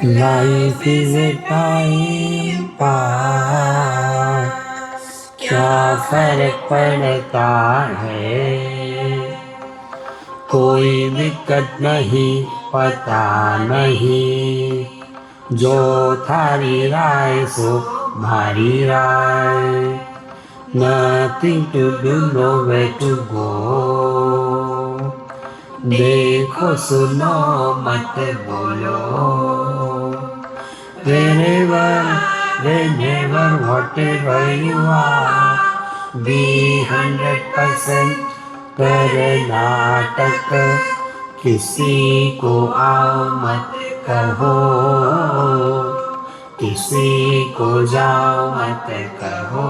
Life is a time pass, क्या फर्क पड़ता है, कोई दिक्कत नहीं, पता नहीं, जो थारी राय सो भारी राय, nothing to do, nowhere to go, देखो सुनो मत बोलो, whenever, whatever you are, be 100% Karnataka, किसी को आओ मत कहो, किसी को जाओ मत कहो,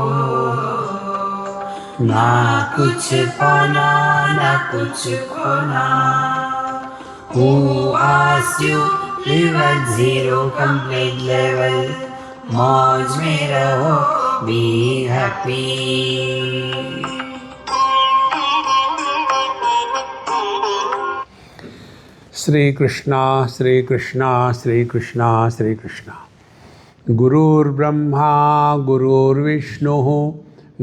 ना कुछ पाना ना कुछ खोना, who asked you live at zero complete level, मौज में रहो, be happy. श्री कृष्णा श्री कृष्णा श्री कृष्णा श्री कृष्णा। गुरुर्ब्रह्मा गुरुर्विष्णुः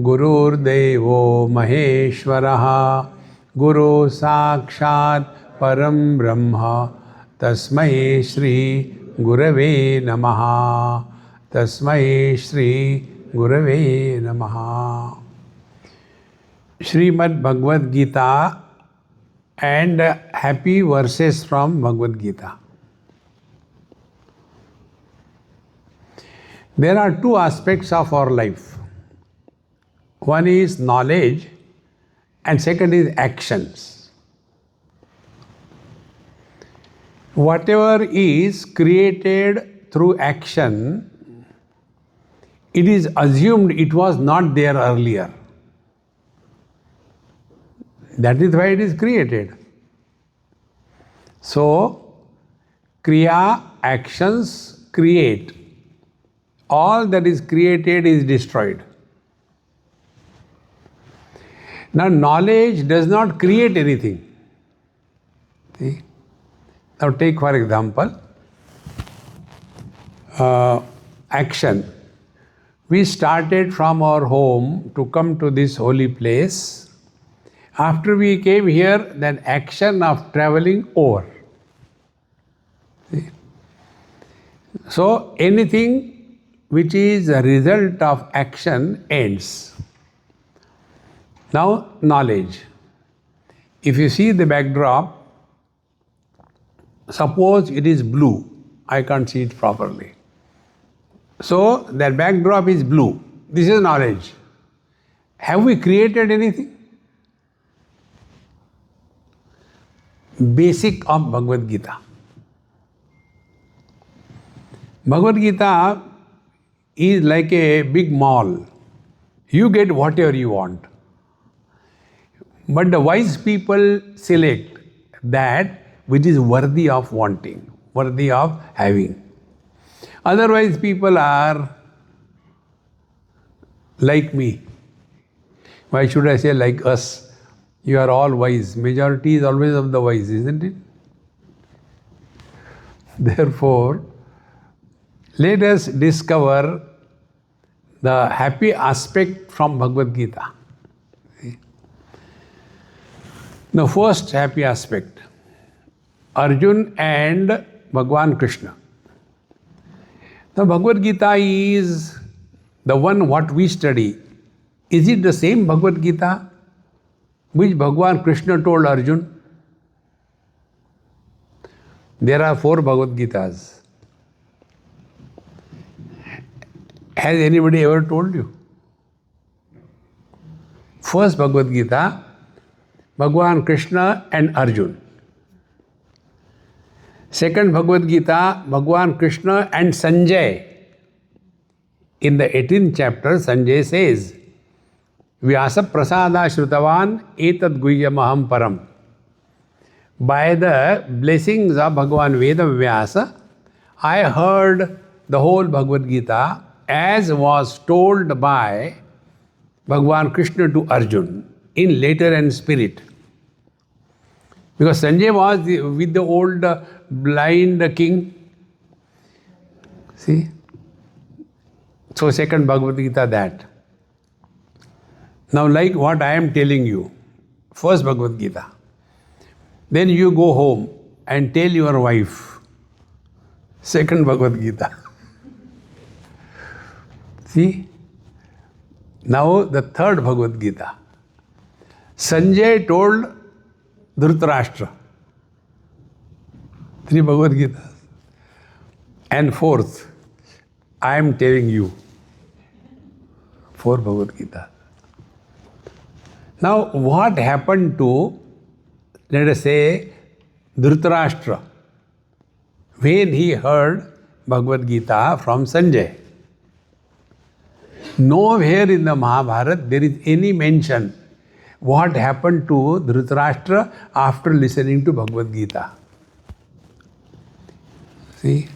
गुरुर्देवो महेश्वरः, गुरु साक्षात् परं ब्रह्म, तस्मै श्री गुरवे नमः, तस्मै श्री गुरवे नमः। Shrimad Bhagavad Gita and happy verses from Bhagavad Gita. There are two aspects of our life. One is knowledge and second is actions. Whatever is created through action, it is assumed it was not there earlier. That is why it is created. So, kriya, actions create. All that is created is destroyed. Now, knowledge does not create anything. See? Now, take for example, action. We started from our home to come to this holy place. After we came here, then action of traveling over. See? So, anything which is a result of action ends. Now, knowledge. If you see the backdrop, suppose it is blue. I can't see it properly. So, that backdrop is blue. This is knowledge. Have we created anything? Basic of Bhagavad Gita. Bhagavad Gita is like a big mall. You get whatever you want. But the wise people select that which is worthy of wanting, worthy of having. Otherwise, people are like me. Why should I say like us? You are all wise. Majority is always of the wise, isn't it? Therefore, let us discover the happy aspect from Bhagavad Gita. The first happy aspect, Arjun and Bhagwan Krishna. The Bhagavad Gita is the one what we study. Is it the same Bhagavad Gita which Bhagwan Krishna told Arjun? There are 4 Bhagavad Gitas. Has anybody ever told you? First Bhagavad Gita, Bhagwan Krishna and Arjun. Second Bhagavad Gita, Bhagwan Krishna and Sanjay. In the 18th chapter, Sanjay says, Vyasa prasada shrutavan etad guhyamaham param. By the blessings of Bhagavan Veda Vyasa, I heard the whole Bhagavad Gita as was told by Bhagavan Krishna to Arjun in letter and spirit. Because Sanjay was with the old blind king. See? So second Bhagavad Gita that. Now like what I am telling you, first Bhagavad Gita. Then you go home and tell your wife, second Bhagavad Gita. See? Now the third Bhagavad Gita. Sanjay told Dhritarashtra. 3 Bhagavad Gitas. And fourth, I am telling you. 4 Bhagavad Gita. Now what happened to, let us say, Dhritarashtra when he heard Bhagavad Gita from Sanjay? Nowhere in the Mahabharata there is any mention what happened to Dhritarashtra after listening to Bhagavad Gita. See?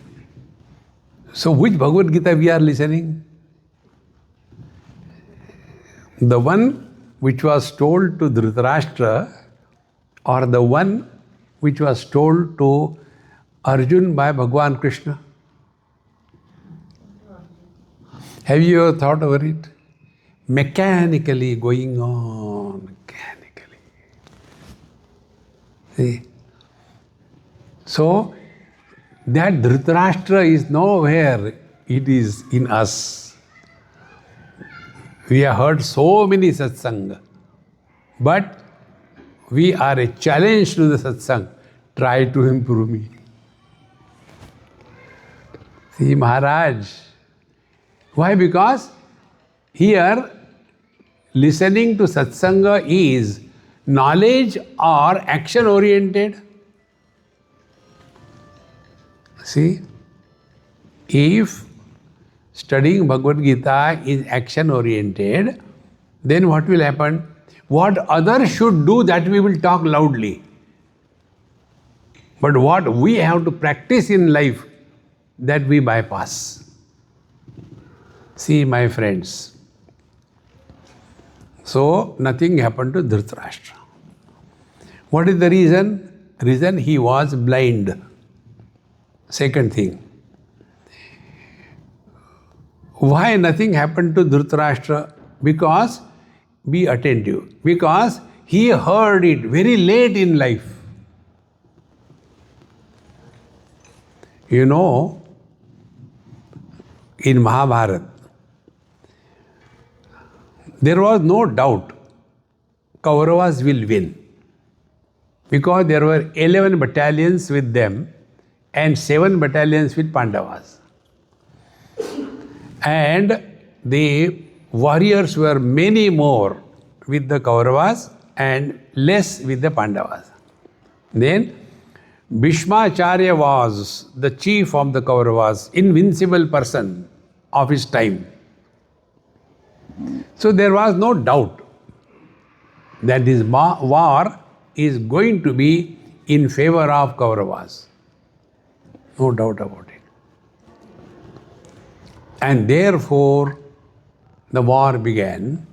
So which Bhagavad Gita we are listening? The one which was told to Dhritarashtra or the one which was told to Arjun by Bhagwan Krishna? Have you ever thought over it? Mechanically going on, mechanically. See? So, that Dhritarashtra is nowhere, it is in us. We have heard so many satsang, but we are a challenge to the satsang. Try to improve me. See, Maharaj. Why? Because here listening to satsanga is knowledge or action oriented. See, if studying Bhagavad Gita is action oriented, then what will happen? What others should do, that we will talk loudly. But what we have to practice in life, that we bypass. See, my friends. So, nothing happened to Dhritarashtra. What is the reason? Reason, he was blind. Second thing. Why nothing happened to Dhritarashtra? Because, be attentive. Because he heard it very late in life. You know, in Mahabharata, there was no doubt Kauravas will win. Because there were 11 battalions with them and 7 battalions with Pandavas. And the warriors were many more with the Kauravas and less with the Pandavas. Then Bhishmacharya was the chief of the Kauravas, invincible person of his time. So there was no doubt that this war is going to be in favor of Kauravas. No doubt about it. And therefore, the war began.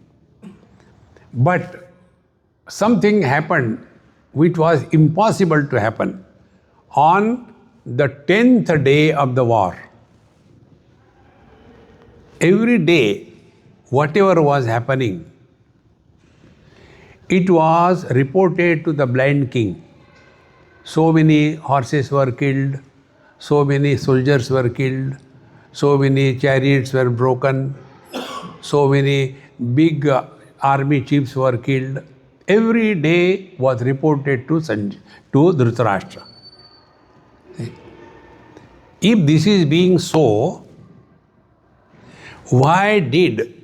But something happened which was impossible to happen on the 10th day of the war. Every day, whatever was happening, it was reported to the blind king. So many horses were killed, so many soldiers were killed, so many chariots were broken, so many big army chiefs were killed. Every day was reported to Dhritarashtra. If this is being so, why did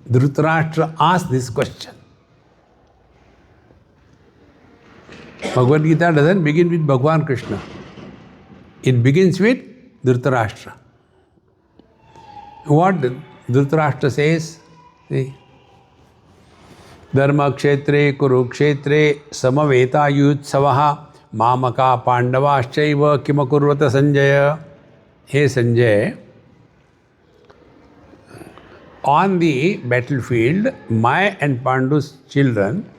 Dhritarashtra ask this question? Bhagavad Gita doesn't begin with Bhagwan Krishna. It begins with Dhritarashtra. What Dhritarashtra says? See? Dharma kshetre kurukshetre samaveta yutsavaha mamaka pandavaschaiva kimakurvata Sanjaya. Hey Sanjay, on the battlefield, my and Pandu's children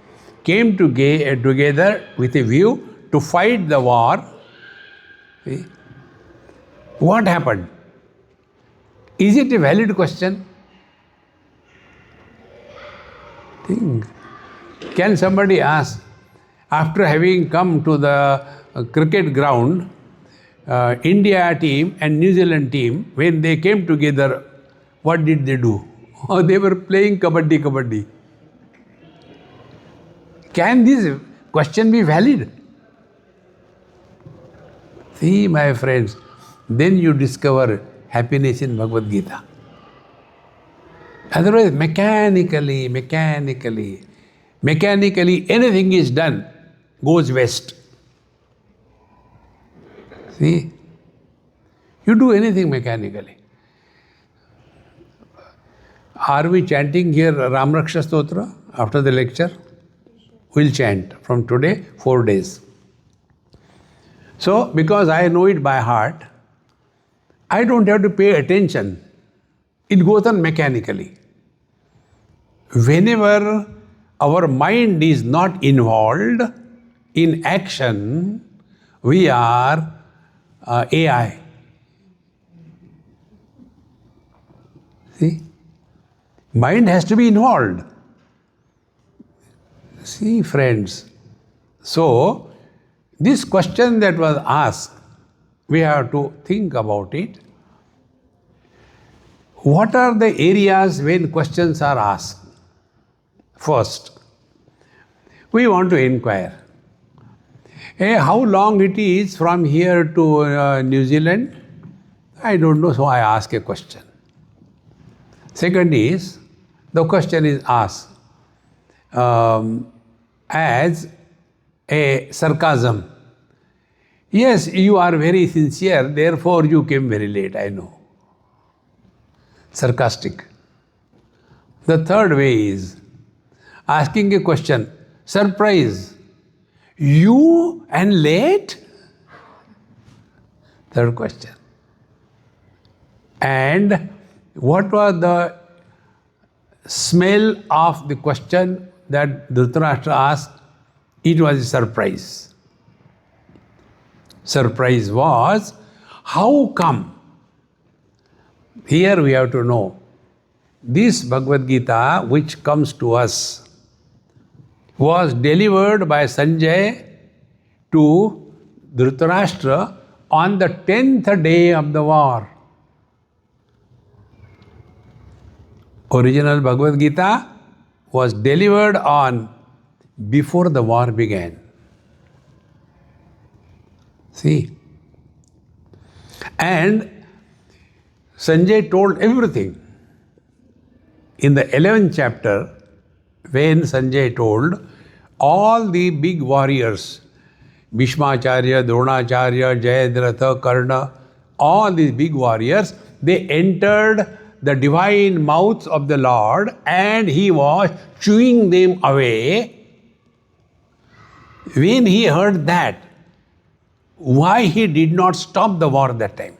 came together with a view to fight the war. See? What happened? Is it a valid question? Think. Can somebody ask, after having come to the cricket ground, India team and New Zealand team, when they came together, what did they do? Oh, they were playing kabaddi. Can this question be valid? See, my friends, then you discover happiness in Bhagavad Gita. Otherwise, mechanically, anything is done, goes west. See? You do anything mechanically. Are we chanting here Ramraksha Stotra after the lecture? We'll chant from today, 4 days. So, because I know it by heart, I don't have to pay attention. It goes on mechanically. Whenever our mind is not involved in action, we are AI. See? Mind has to be involved. See, friends. So, this question that was asked, we have to think about it. What are the areas when questions are asked? First, we want to inquire. How long it is from here to New Zealand? I don't know, so I ask a question. Second is, the question is asked as a sarcasm. Yes, you are very sincere, therefore you came very late, I know. Sarcastic. The third way is asking a question, surprise, you and late? Third question. And what was the smell of the question that Dhritarashtra asked? It was a surprise. Surprise was, how come? Here we have to know, this Bhagavad Gita which comes to us was delivered by Sanjay to Dhritarashtra on the 10th day of the war. Original Bhagavad Gita was delivered on before the war began. See? And Sanjay told everything. In the 11th chapter, when Sanjay told all the big warriors, Bhishmacharya, Dronacharya, Jayadratha, Karna, all these big warriors, they entered the divine mouth of the Lord and he was chewing them away. When he heard that, why he did not stop the war that time?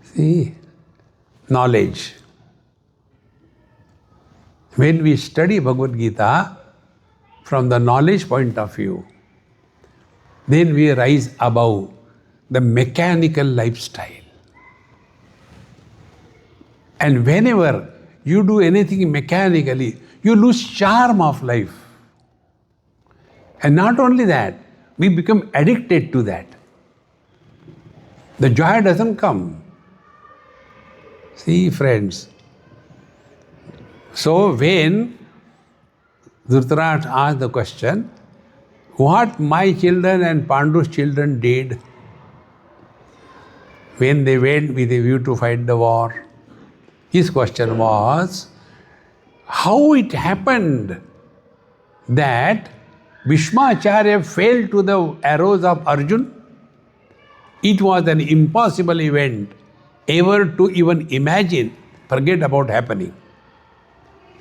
See, knowledge. When we study Bhagavad Gita from the knowledge point of view, then we rise above the mechanical lifestyle. And whenever you do anything mechanically, you lose charm of life. And not only that, we become addicted to that. The joy doesn't come. See, friends. So when Dhritarashtra asked the question, what my children and Pandu's children did when they went with a view to fight the war, his question was, how it happened that Bhishmacharya fell to the arrows of Arjuna? It was an impossible event ever to even imagine, forget about happening.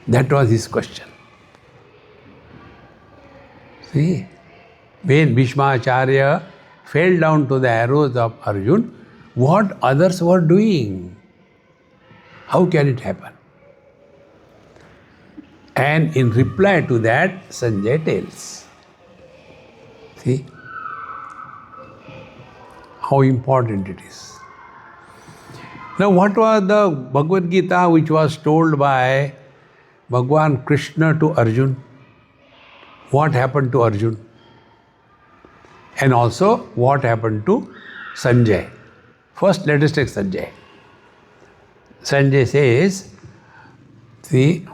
That was his question. See, when Bhishmacharya fell down to the arrows of Arjuna, what others were doing? How can it happen? And in reply to that, Sanjay tells. See how important it is. Now, what was the Bhagavad Gita which was told by Bhagwan Krishna to Arjun? What happened to Arjun? And also, what happened to Sanjay? First, let us take Sanjay. Sanjay says, see,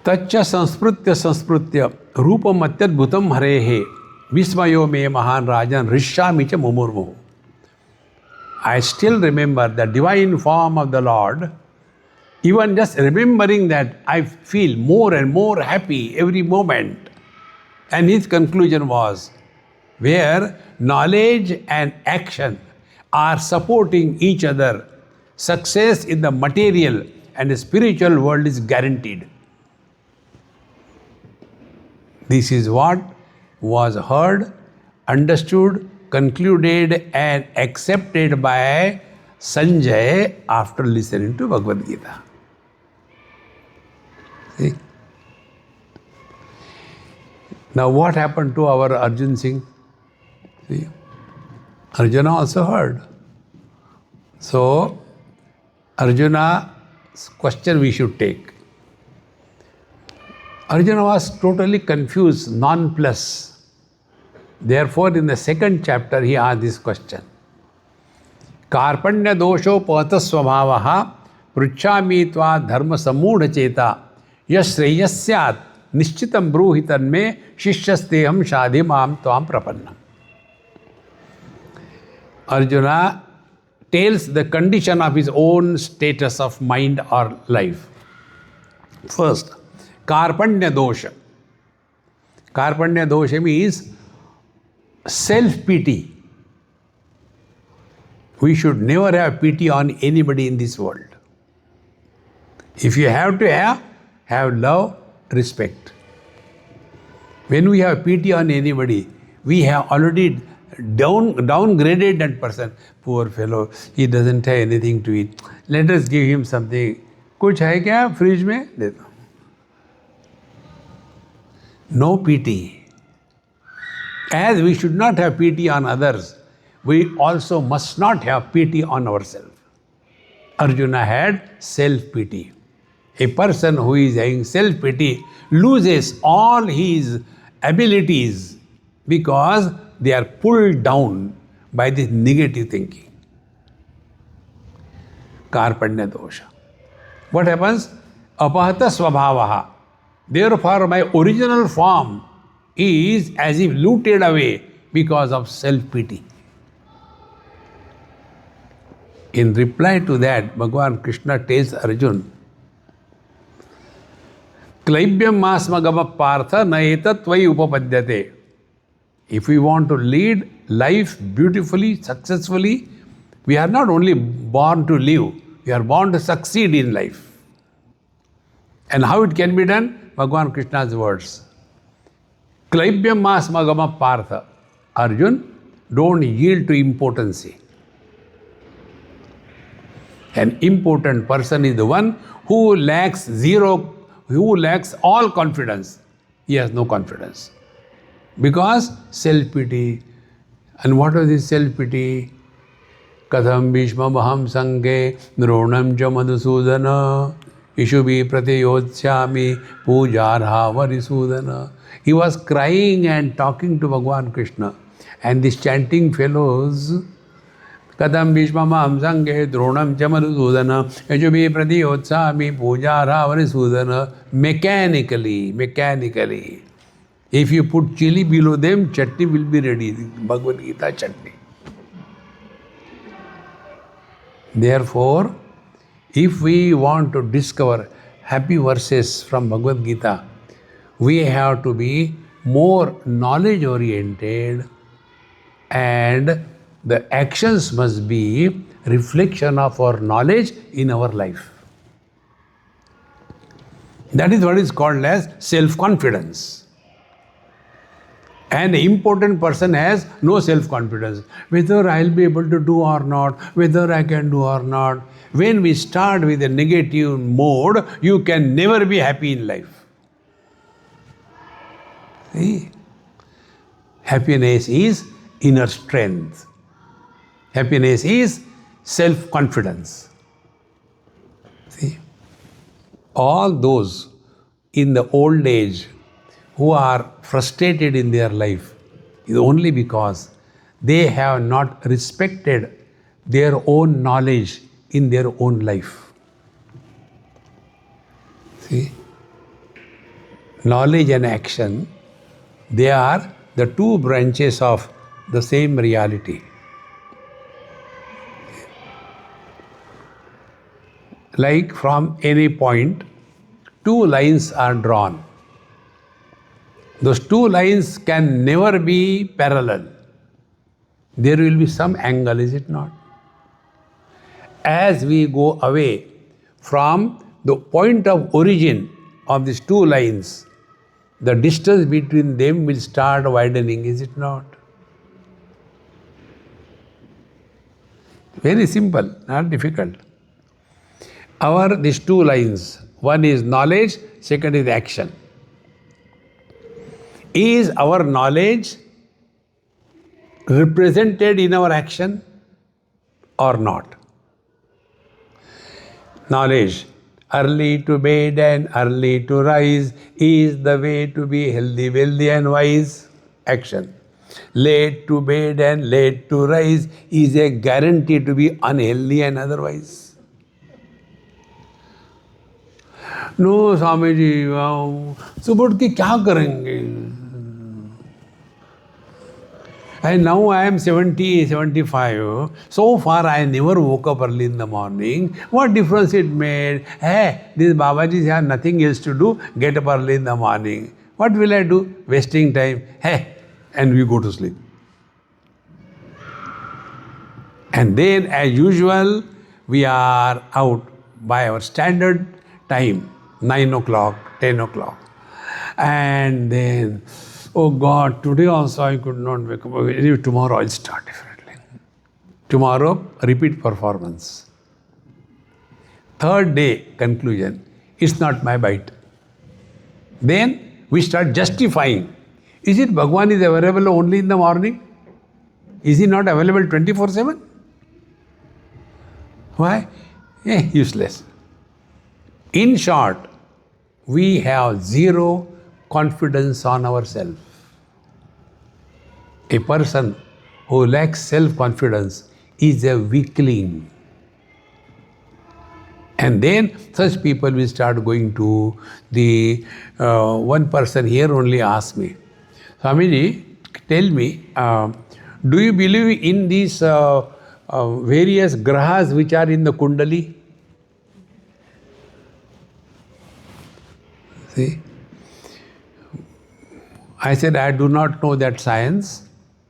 Taccha sanspritya rupam atyadbhutam harehe vismayo me mahan rajan rishyami cha mumurmu. I still remember the divine form of the Lord. Even just remembering that, I feel more and more happy every moment. And his conclusion was, where knowledge and action are supporting each other, success in the material and the spiritual world is guaranteed. This is what was heard, understood, concluded and accepted by Sanjay after listening to Bhagavad Gita. See? Now what happened to our Arjun Singh? See? Arjuna also heard. So, Arjuna's question we should take. Arjuna was totally confused, nonplussed. Therefore, in the second chapter, he asked this question. Karpanya dosho pata swabhavaha pruchhami tva dharma samudha cheta yasreyasyat nishchitam bruhitan me shishyasteham shadhimam tvam prapannam. Arjuna tells the condition of his own status of mind or life. First, Karpanya dosha. Karpanya dosha means self-pity. We should never have pity on anybody in this world. If you have to have love, respect. When we have pity on anybody, we have already downgraded that person. Poor fellow, he doesn't have anything to eat. Let us give him something. कुछ है क्या fridge में? दे दो. No pity. As we should not have pity on others, we also must not have pity on ourselves. Arjuna had self-pity. A person who is having self-pity loses all his abilities because they are pulled down by this negative thinking. Karpanya dosha. What happens? Apahata swabhavaha. Therefore, my original form is as if looted away because of self-pity. In reply to that, Bhagavan Krishna tells Arjuna, Klaibyam masmagama partha naetat tvai upapadyate. If we want to lead life beautifully, successfully, we are not only born to live, we are born to succeed in life. And how it can be done? Bhagavan Krishna's words. Klaibyam masmagama partha. Arjun, don't yield to impotency. An impotent person is the one who lacks all confidence. He has no confidence. Because self-pity. And what was this self-pity? Katham bhishma maham sanghe dronam cha madhusudana ishubi pratiyodhyami pujarha varisudana. He was crying and talking to Bhagavan Krishna. And these chanting fellows, Katham bhishma maham sanghe dronam cha madhusudana ishubi pratiyodhyami pujarha varisudana. Mechanically. If you put chili below them, chutney will be ready. Bhagavad Gita chutney. Therefore, if we want to discover happy verses from Bhagavad Gita, we have to be more knowledge oriented and the actions must be reflection of our knowledge in our life. That is what is called as self-confidence. An important person has no self-confidence. Whether I'll be able to do or not, whether I can do or not. When we start with a negative mode, you can never be happy in life. See? Happiness is inner strength. Happiness is self-confidence. See, all those in the old age who are frustrated in their life is only because they have not respected their own knowledge in their own life. See, knowledge and action, they are the two branches of the same reality. Like from any point, two lines are drawn. Those two lines can never be parallel. There will be some angle, is it not? As we go away from the point of origin of these two lines, the distance between them will start widening, is it not? Very simple, not difficult. These two lines, one is knowledge, second is action. Is our knowledge represented in our action or not? Knowledge, early to bed and early to rise is the way to be healthy, wealthy and wise. Action. Late to bed and late to rise is a guarantee to be unhealthy and otherwise. No, Swami ji, सुबह उठ के क्या करेंगे? And now I am 70, 75. So far I never woke up early in the morning. What difference it made? Hey, these Babajis have nothing else to do. Get up early in the morning. What will I do? Wasting time. Hey, and we go to sleep. And then as usual, we are out by our standard time. 9 o'clock, 10 o'clock. And then, oh God, today also I could not wake up. Anyway, tomorrow I'll start differently. Tomorrow, repeat performance. Third day, conclusion. It's not my bite. Then we start justifying. Is it Bhagwan is available only in the morning? Is he not available 24/7? Why? Useless. In short, we have zero confidence on ourselves. A person who lacks self-confidence is a weakling. And then such people will start going to the, one person here only asked me, Swamiji, tell me, do you believe in these various grahas which are in the Kundali? See? I said, I do not know that science.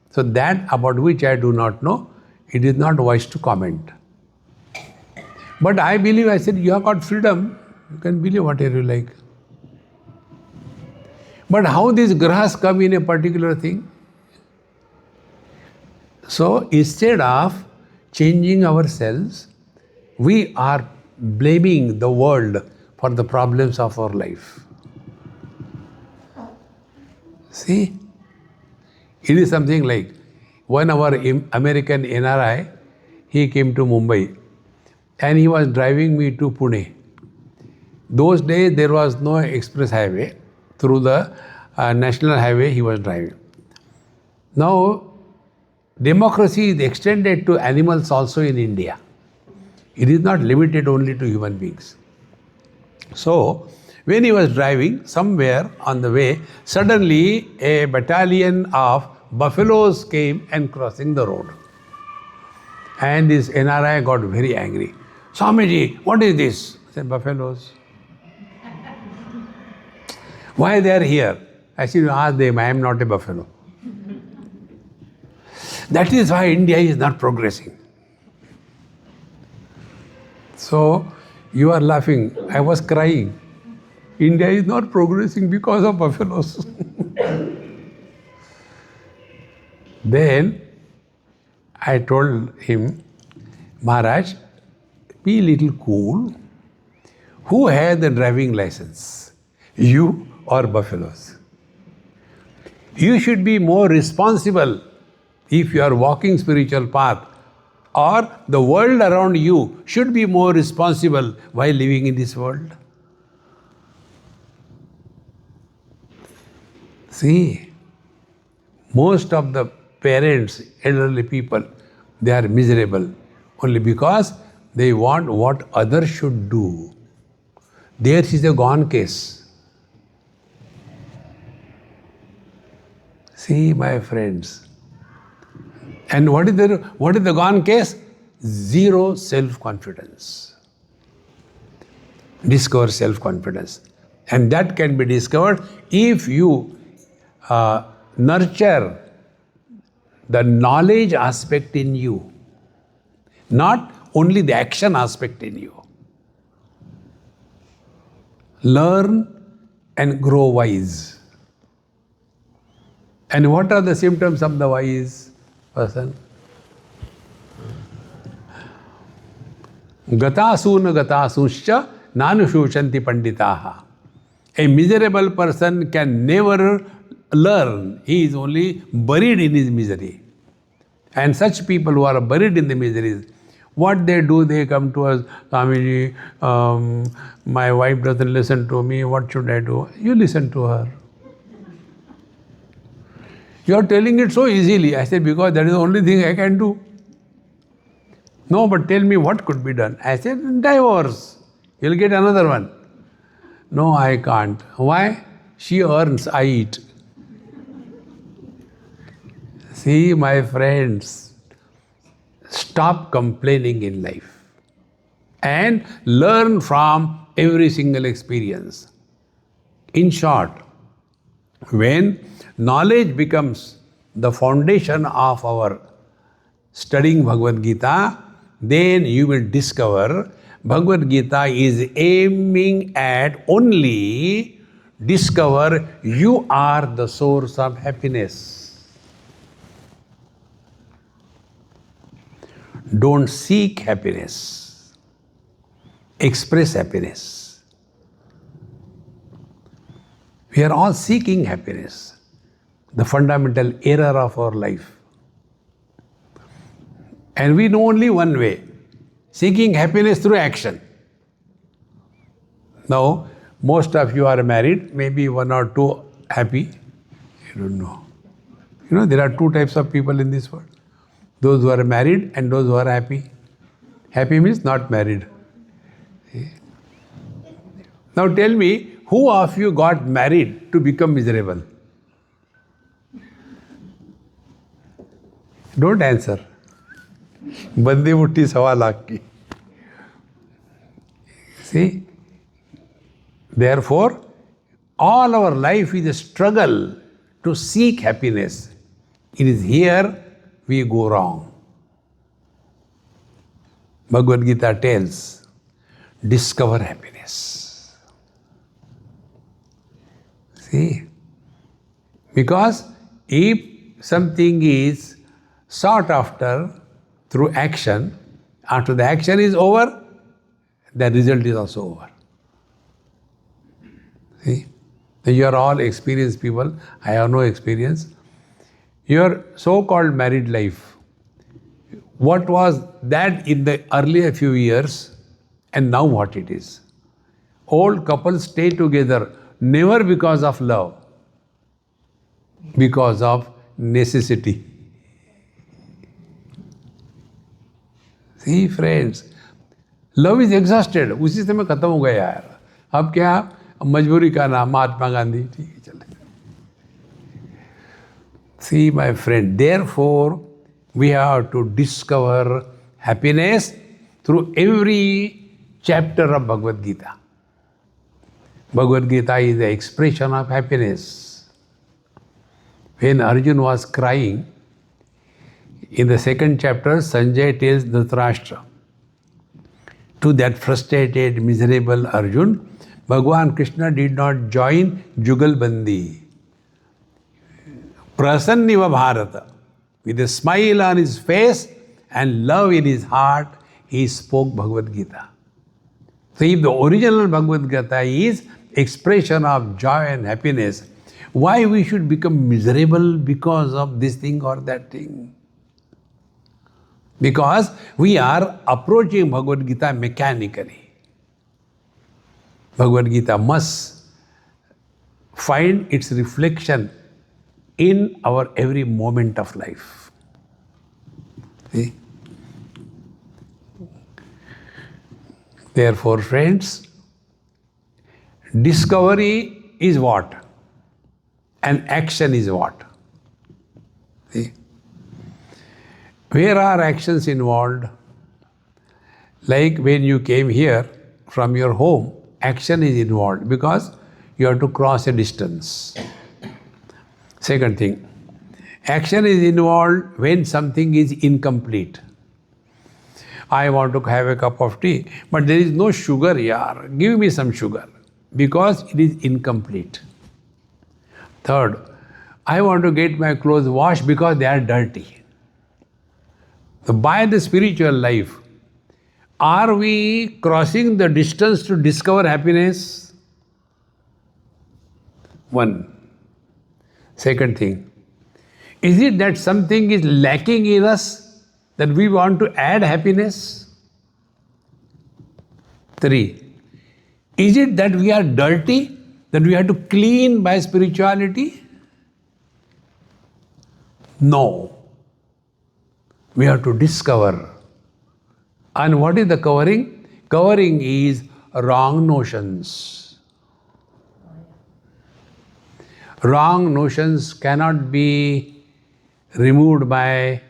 So that about which I do not know, it is not wise to comment. But I believe, I said, you have got freedom. You can believe whatever you like. But how these grahas come in a particular thing? So instead of changing ourselves, we are blaming the world for the problems of our life. See, it is something like one of our American NRI, he came to Mumbai and he was driving me to Pune. Those days there was no express highway. Through the national highway he was driving. Now, democracy is extended to animals also in India. It is not limited only to human beings. So, when he was driving, somewhere on the way, suddenly a battalion of buffaloes came and crossing the road. And this NRI got very angry. Swamiji, what is this? I said, buffaloes. Why they are here? I said, you ask them, I am not a buffalo. That is why India is not progressing. So, you are laughing. I was crying. India is not progressing because of buffaloes. Then I told him, Maharaj, be a little cool. Who has the driving license? You or buffaloes? You should be more responsible if you are walking spiritual path or the world around you should be more responsible while living in this world? See, most of the parents, elderly people, they are miserable only because they want what others should do. Theirs is a gone case. See, my friends. And what is the gone case? Zero self-confidence. Discover self-confidence. And that can be discovered if you nurture the knowledge aspect in you, not only the action aspect in you. Learn and grow wise. And what are the symptoms of the wise person? Gatasuna gatasuscha nanushushanti panditaha. A miserable person can never learn. He is only buried in his misery. And such people who are buried in the miseries, what they do, they come to us, Swamiji, my wife doesn't listen to me, what should I do? You listen to her. You are telling it so easily. I said, because that is the only thing I can do. No, but tell me what could be done. I said, divorce. You'll get another one. No, I can't. Why? She earns, I eat. See, my friends, stop complaining in life and learn from every single experience. In short, when knowledge becomes the foundation of our studying Bhagavad Gita, then you will discover Bhagavad Gita is aiming at only discover you are the source of happiness. Don't seek happiness. Express happiness. We are all seeking happiness. The fundamental error of our life. And we know only one way. Seeking happiness through action. Now, most of you are married, maybe one or two happy. I don't know. You know, there are two types of people in this world. Those who are married and those who are happy. Happy means not married. See? Now tell me, who of you got married to become miserable? Don't answer. Bandi mutti sawa lakh ki. See? Therefore, all our life is a struggle to seek happiness. It is here we go wrong. Bhagavad Gita tells, discover happiness. See? Because if something is sought after through action, after the action is over, the result is also over. See? You are all experienced people. I have no experience. Your so-called married life, what was that in the earlier few years and now what it is? Old couples stay together never because of love, because of necessity. See friends, love is exhausted. उसी समय खत्म हो गया यार. अब क्या? मजबूरी का नाम महात्मा गांधी. ठीक है चले. See my friend, therefore we have to discover happiness through every chapter of Bhagavad Gita. Bhagavad Gita is the expression of happiness. When Arjuna was crying, in the second chapter, Sanjay tells Dhritarashtra, to that frustrated, miserable Arjuna, Bhagavan Krishna did not join Jugalbandi. Prasanniva Bharata, with a smile on his face and love in his heart, he spoke Bhagavad Gita. So if the original Bhagavad Gita is expression of joy and happiness, why we should become miserable because of this thing or that thing? Because we are approaching Bhagavad Gita mechanically. Bhagavad Gita must find its reflection in our every moment of life. See? Therefore, friends, discovery is what? And action is what? See? Where are actions involved? Like when you came here from your home, action is involved because you have to cross a distance. Second thing, action is involved when something is incomplete. I want to have a cup of tea, but there is no sugar here. Give me some sugar, because it is incomplete. Third, I want to get my clothes washed because they are dirty. So by the spiritual life, are we crossing the distance to discover happiness? One. Second thing, is it that something is lacking in us that we want to add happiness? 3. Is it that we are dirty, that we have to clean by spirituality? No. We have to discover. And what is the covering? Covering is wrong notions. Wrong notions cannot be removed by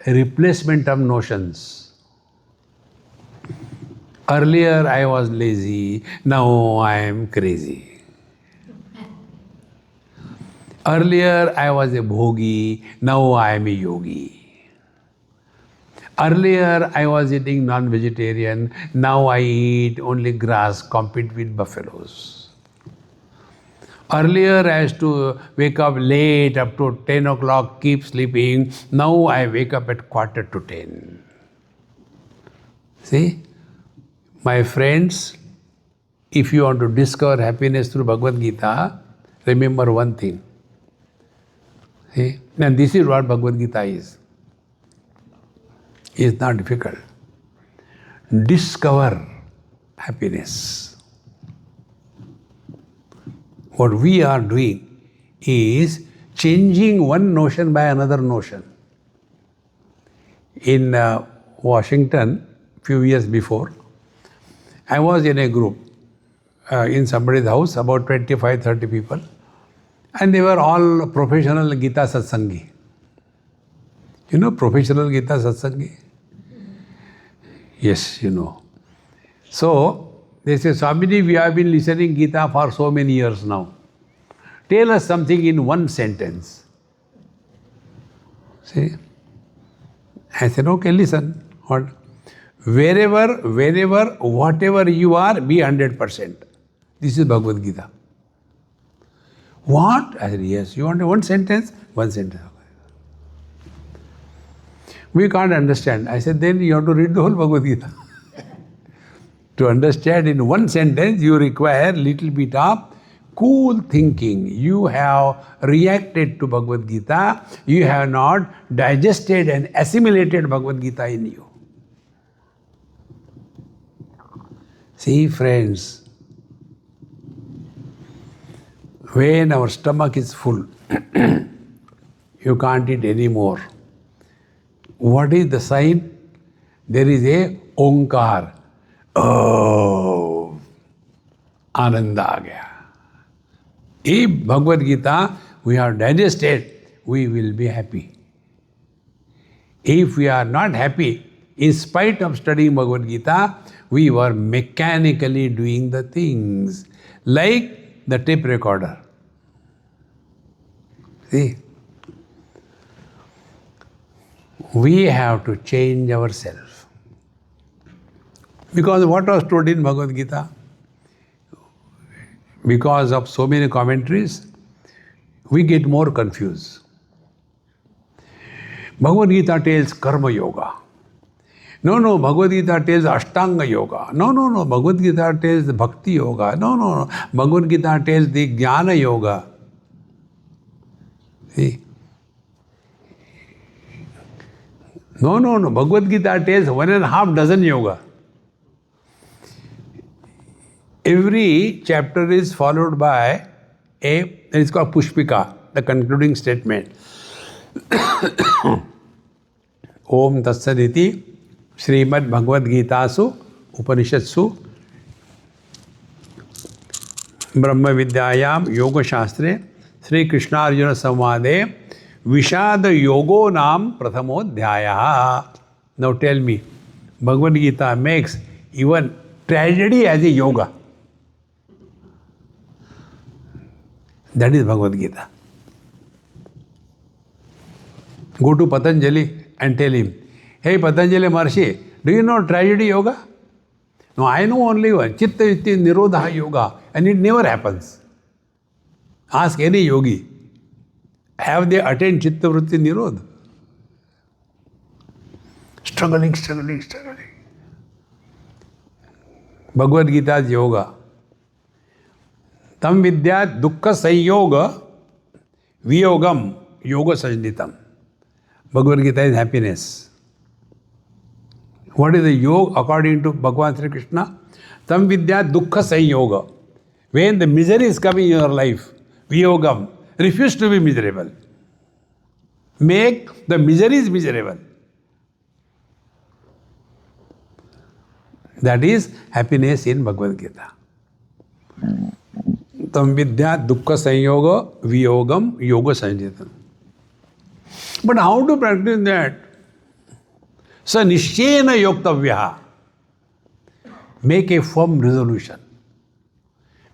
replacement of notions. Earlier I was lazy, now I am crazy. Earlier I was a bhogi, now I am a yogi. Earlier I was eating non-vegetarian, now I eat only grass, compete with buffaloes. Earlier I used to wake up late up to 10 o'clock, keep sleeping. Now I wake up at 9:45. See? My friends, if you want to discover happiness through Bhagavad Gita, remember one thing. See? And this is what Bhagavad Gita is. It's not difficult. Discover happiness. What we are doing is changing one notion by another notion. In Washington, few years before, I was in a group in somebody's house, about 25-30 people, and they were all professional Gita Satsangi. You know professional Gita Satsangi? Yes, you know. So, they say, Swamiji, we have been listening Gita for so many years now. Tell us something in one sentence. See? I said, okay, listen. What? Wherever, whenever, whatever you are, be 100%. This is Bhagavad Gita. What? I said, yes. You want one sentence? One sentence. We can't understand. I said, then you have to read the whole Bhagavad Gita. To understand in one sentence, you require little bit of cool thinking. You have reacted to Bhagavad Gita. You have not digested and assimilated Bhagavad Gita in you. See, friends, when our stomach is full, you can't eat anymore. What is the sign? There is a Onkar. Oh, Ananda aa gaya. If Bhagavad Gita we have digested, we will be happy. If we are not happy, in spite of studying Bhagavad Gita, we were mechanically doing the things, like the tape recorder. See? We have to change ourselves. Because what was told in Bhagavad Gita? Because of so many commentaries, we get more confused. Bhagavad Gita tells Karma Yoga. No, Bhagavad Gita tells Ashtanga Yoga. No, Bhagavad Gita tells Bhakti Yoga. No, Bhagavad Gita tells the Jnana Yoga. See? No, no, no. Bhagavad Gita tells 1.5 dozen yoga. Every chapter is followed by it's called Pushpika, the concluding statement. Om Tatsaditi Srimad Bhagavad Gitasu Upanishatsu Brahma Vidyayam Yoga Shastre Sri Krishna Arjuna Samvade Vishada Yogo Nam Prathamodhyaya. Now tell me, Bhagavad Gita makes even tragedy as a yoga. That is Bhagavad Gita. Go to Patanjali and tell him, hey Patanjali Maharishi, do you know tragedy yoga? No, I know only one, Chitta Vritti Nirodha Yoga, and it never happens. Ask any yogi, have they attained Chitta Vritti Nirodha? Struggling. Bhagavad Gita's yoga. Tam vidya dukkha sanyoga viyogam yoga sajnitam. Bhagavad Gita is happiness. What is the yoga according to Bhagavan Sri Krishna? Tam vidya dukkha sanyoga. When the misery is coming in your life, viyogam, refuse to be miserable. Make the miseries miserable. That is happiness in Bhagavad Gita. Tam vidya dukkha sanyoga viyogam yoga sanjitam. But how to practice that? Sa nishchena yoktavyaha. Make a firm resolution.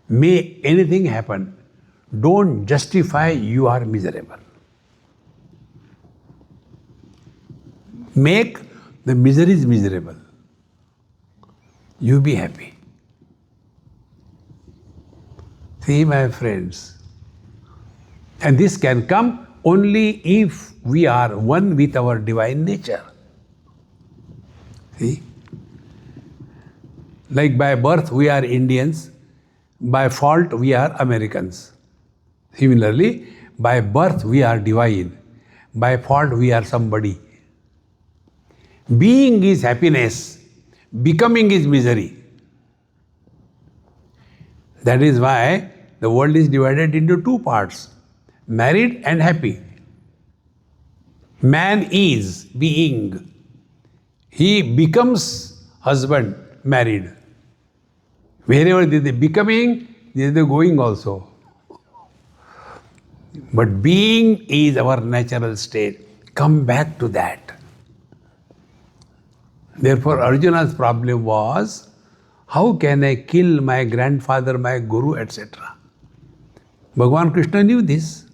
May anything happen, don't justify you are miserable. Make the miseries miserable. You be happy. See, my friends, and this can come only if we are one with our divine nature. See? Like by birth we are Indians, by fault we are Americans. Similarly, by birth we are divine, by fault we are somebody. Being is happiness, becoming is misery. That is why the world is divided into two parts, married and happy. Man is being. He becomes husband, married. Wherever there is the becoming, there is the going also. But being is our natural state. Come back to that. Therefore, Arjuna's problem was, how can I kill my grandfather, my guru, etc.? Bhagavan Krishna knew this.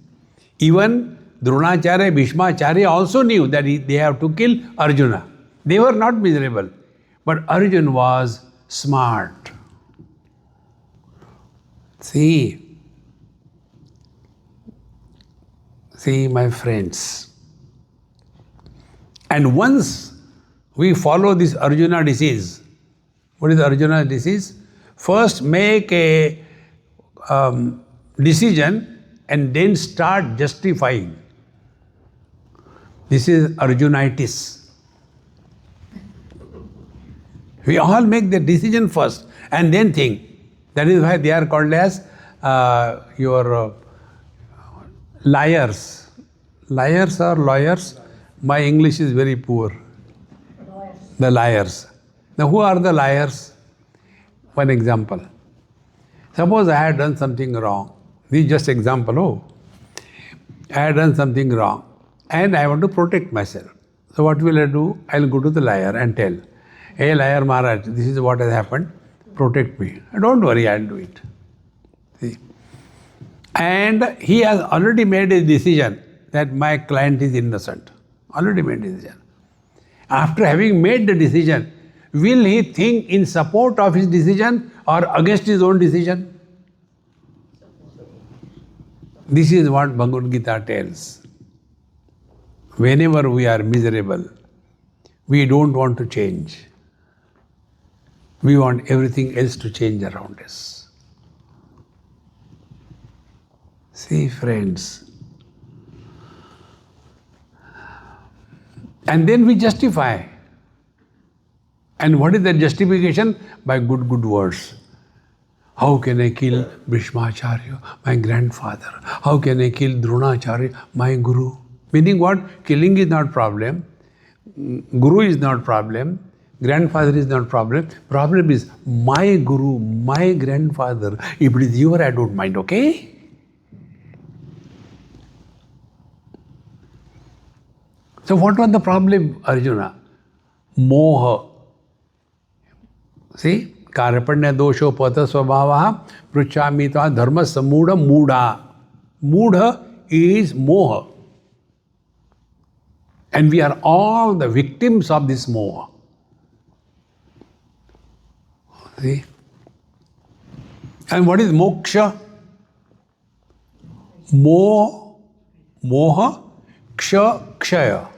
Even Dronacharya, Bhishmacharya also knew that they have to kill Arjuna. They were not miserable. But Arjuna was smart. See, my friends. And once we follow this Arjuna disease, what is Arjuna disease? First make a decision and then start justifying. This is Arjunitis. We all make the decision first and then think. That is why they are called as liars. Liars or lawyers? My English is very poor. The liars. Now who are the liars? One example. Suppose I had done something wrong. This is just example. I had done something wrong and I want to protect myself. So what will I do? I will go to the liar and tell, hey liar Maharaj, this is what has happened. Protect me. Don't worry, I'll do it. See? And he has already made a decision that my client is innocent. Already made a decision. After having made the decision, will he think in support of his decision or against his own decision? This is what Bhagavad Gita tells. Whenever we are miserable, we don't want to change. We want everything else to change around us. See, friends, And then we justify. And what is the justification? By good words. How can I kill Bhishmacharya, my grandfather? How can I kill Dronacharya, my guru? Meaning what? Killing is not problem. Guru is not problem. Grandfather is not problem. Problem is my guru, my grandfather. If it is your, I don't mind, okay? So what was the problem, Arjuna? Moha. See? Karapanya dosho pata svabhava pruchami tva dharma samudha mudha. Mudha is moha. And we are all the victims of this moha. See? And what is moksha? Moha, kshaya.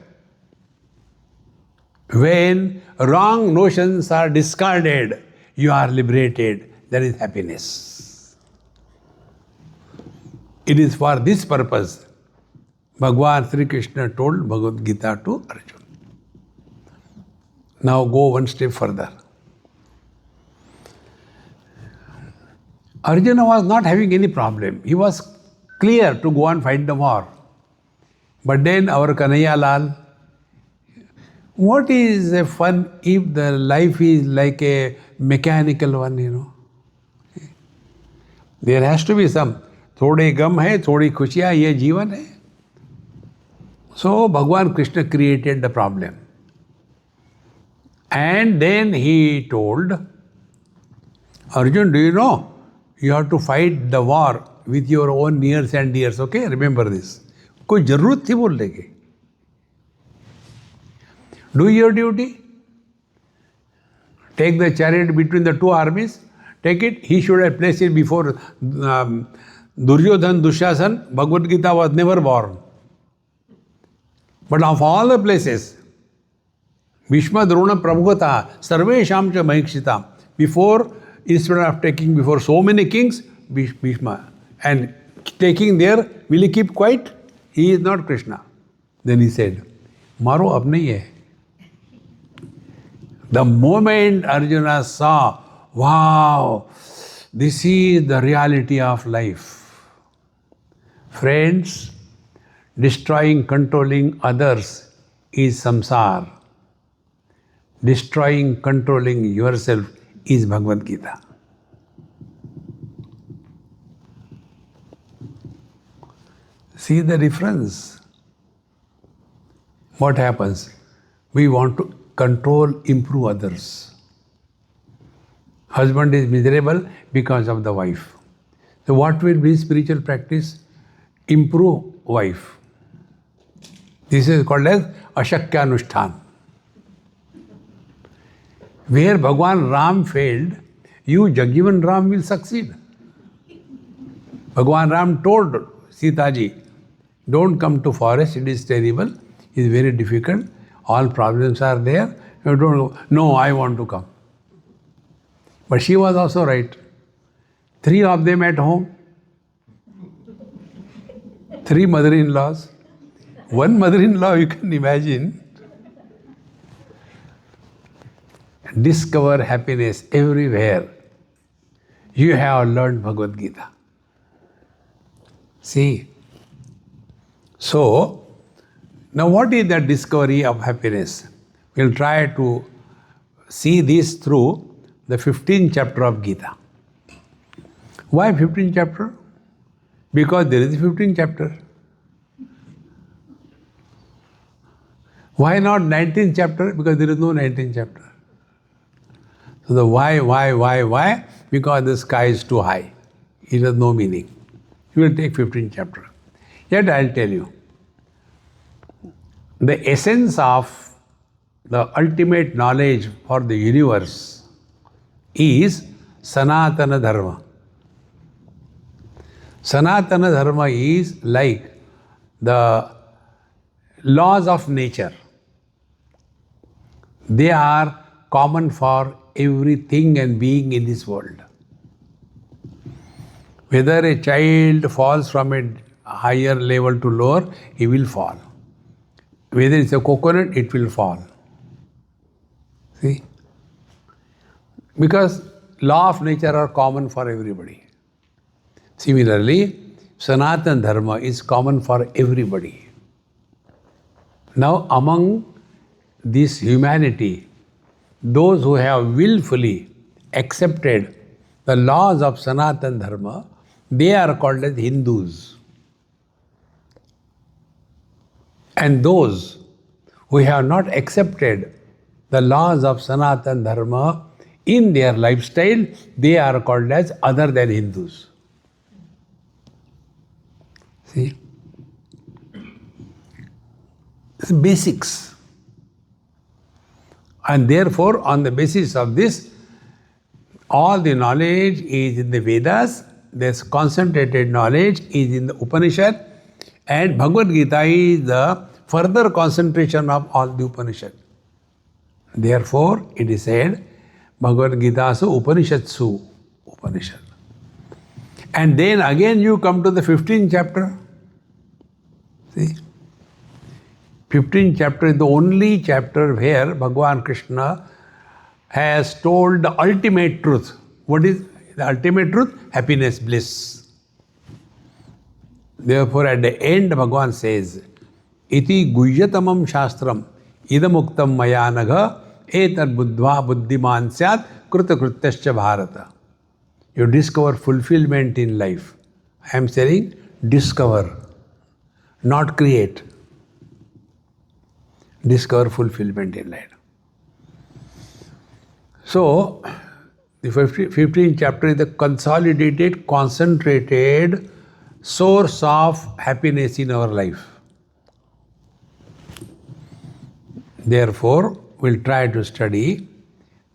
When wrong notions are discarded, you are liberated. That is happiness. It is for this purpose Bhagavan Sri Krishna told Bhagavad Gita to Arjuna. Now go one step further. Arjuna was not having any problem. He was clear to go and fight the war. But then our Kanhaiya Lal, what is the fun if the life is like a mechanical one, you know? There has to be some. थोड़े गम है, थोड़ी खुशियाँ, ये जीवन है. So Bhagavan Krishna created the problem. And then he told Arjun, do you know? You have to fight the war with your own nears and dears, okay? Remember this. कोई जरूरत थी बोलने की. Do your duty. Take the chariot between the two armies. Take it. He should have placed it before Duryodhan, Dushasan. Bhagavad Gita was never born. But of all the places, Bhishma, Drona, Prabhugata, Sarvesham cha Mahikshita. Before, instead of taking before so many kings, Bhishma. And taking there, will he keep quiet? He is not Krishna. Then he said, Maro ab nahi hai. The moment Arjuna saw, wow, this is the reality of life. Friends, destroying, controlling others is samsara. Destroying, controlling yourself is Bhagavad Gita. See the difference. What happens? We want to control, improve others. Husband is miserable because of the wife. So what will be spiritual practice? Improve wife. This is called as Ashakyanushthan. Where Bhagwan Ram failed, you Jagjivan Ram will succeed. Bhagwan Ram told Sita ji, don't come to forest, it is terrible, it is very difficult, all problems are there, you don't go. No, I want to come. But she was also right. 3 of them at home, 3 mother-in-laws, 1 mother-in-law, you can imagine. Discover happiness everywhere. You have learned Bhagavad Gita. See? So, now what is the discovery of happiness? We'll try to see this through the 15th chapter of Gita. Why 15th chapter? Because there is a 15th chapter. Why not 19th chapter? Because there is no 19th chapter. So the why? Because the sky is too high. It has no meaning. You will take 15th chapter. Yet I'll tell you, the essence of the ultimate knowledge for the universe is Sanatana Dharma. Sanatana Dharma is like the laws of nature. They are common for everything and being in this world. Whether a child falls from a higher level to lower, he will fall. Whether it's a coconut, it will fall. See? Because law of nature are common for everybody. Similarly, Sanatana Dharma is common for everybody. Now, among this humanity, those who have willfully accepted the laws of Sanatana Dharma, they are called as Hindus. And those who have not accepted the laws of Sanatana Dharma in their lifestyle, they are called as other than Hindus. See? It's basics. And therefore, on the basis of this, all the knowledge is in the Vedas, this concentrated knowledge is in the Upanishad, and Bhagavad Gita is the further concentration of all the Upanishad. Therefore, it is said, Bhagavad Gita su Upanishadsu, Upanishad. And then again you come to the 15th chapter. See? 15th chapter is the only chapter where Bhagavan Krishna has told the ultimate truth. What is the ultimate truth? Happiness, bliss. Therefore, at the end, Bhagavan says, Iti guyyatamam shastram idamuktam mayanagha etad buddhva buddhiman syat krutakrutyascha bharata. You discover fulfillment in life. I am saying discover, not create. Discover fulfillment in life. So, the 15th chapter is the consolidated, concentrated source of happiness in our life. Therefore, we'll try to study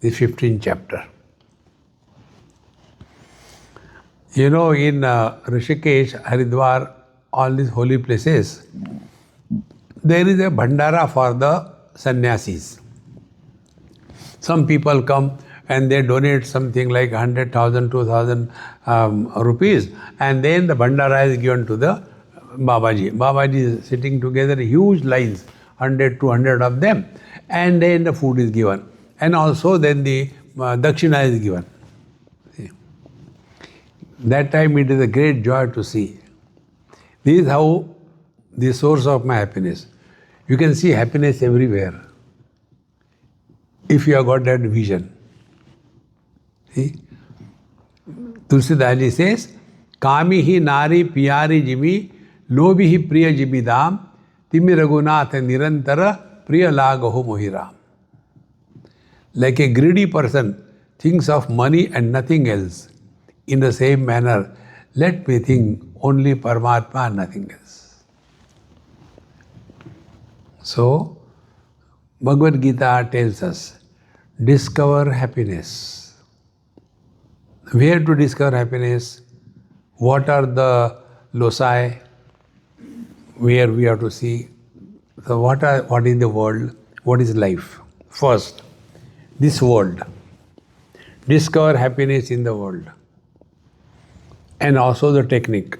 the 15th chapter. You know, in Rishikesh, Haridwar, all these holy places, there is a bhandara for the sannyasis. Some people come and they donate something like 100,000, 2,000 rupees, and then the bhandara is given to the Babaji. Babaji is sitting together, huge lines, 100, 200 of them, and then the food is given. And also then the dakshina is given. See? That time it is a great joy to see. This is how the source of my happiness. You can see happiness everywhere if you have got that vision. See? Tulsidaji says, Kami hi nari piyari jimi, lobi hi priya jimidam, timi raghunatha nirantara priya lagaho mohiram. Like a greedy person thinks of money and nothing else. In the same manner, let me think only Paramatma and nothing else. So, Bhagavad Gita tells us, discover happiness. Where to discover happiness? What are the loci where we have to see? So what is the world? What is life? First, this world. Discover happiness in the world. And also the technique.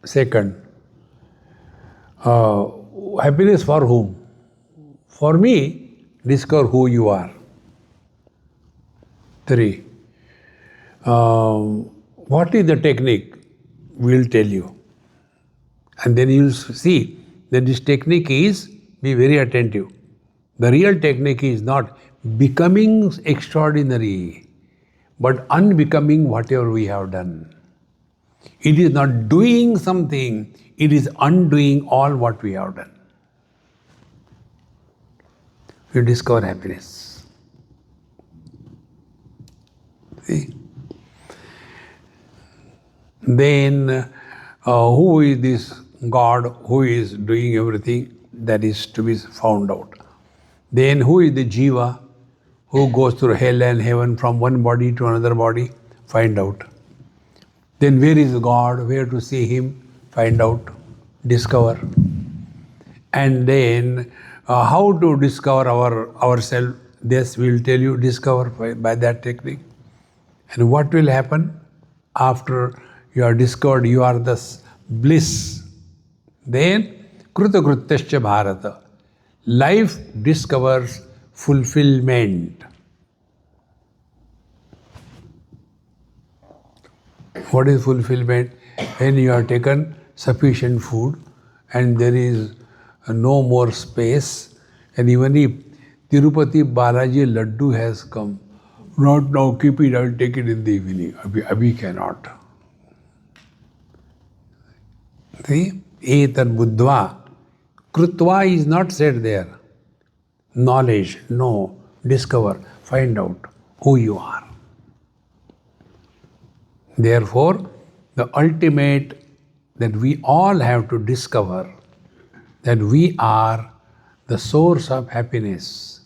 Second, happiness for whom? For me, discover who you are. 3, what is the technique? We'll tell you. And then you'll see that this technique is, be very attentive. The real technique is not becoming extraordinary, but unbecoming whatever we have done. It is not doing something, it is undoing all what we have done. You discover happiness. See? Then, who is this God who is doing everything? That is to be found out. Then, who is the Jiva who goes through hell and heaven from one body to another body? Find out. Then, where is God? Where to see Him? Find out. Discover. And then, how to discover ourselves? This we will tell you, discover by that technique. And what will happen after you are discovered you are the bliss? Then, Krutakrutyascha Bharata. life discovers fulfillment. What is fulfillment? When you have taken sufficient food and there is no more space, and even if Tirupati Balaji Laddu has come, not now, keep it, I will take it in the evening. Abhi cannot. See? Etan buddhva. Krutva is not said there. Knowledge, know, discover, find out who you are. Therefore, the ultimate that we all have to discover that we are the source of happiness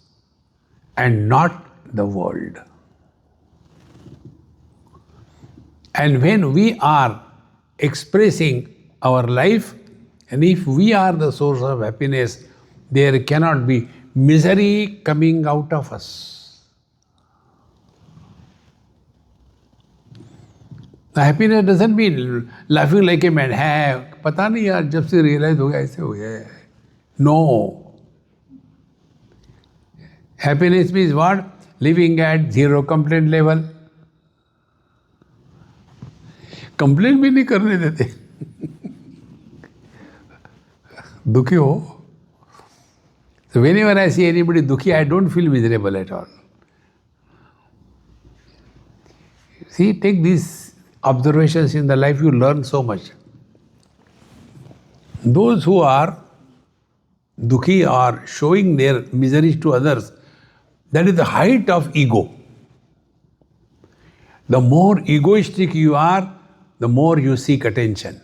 and not the world. And when we are expressing our life, and if we are the source of happiness, there cannot be misery coming out of us. The happiness doesn't mean laughing like a man. Hai, pata nahi yaar, jab se realize ho gaya, aise ho gaya. No. Happiness means what? Living at zero complaint level. Complaint bhi nahi karne dete. Dukhi ho. So whenever I see anybody dukhi, I don't feel miserable at all. See, take these observations in the life, you learn so much. Those who are dukhi or showing their miseries to others, that is the height of ego. The more egoistic you are, the more you seek attention.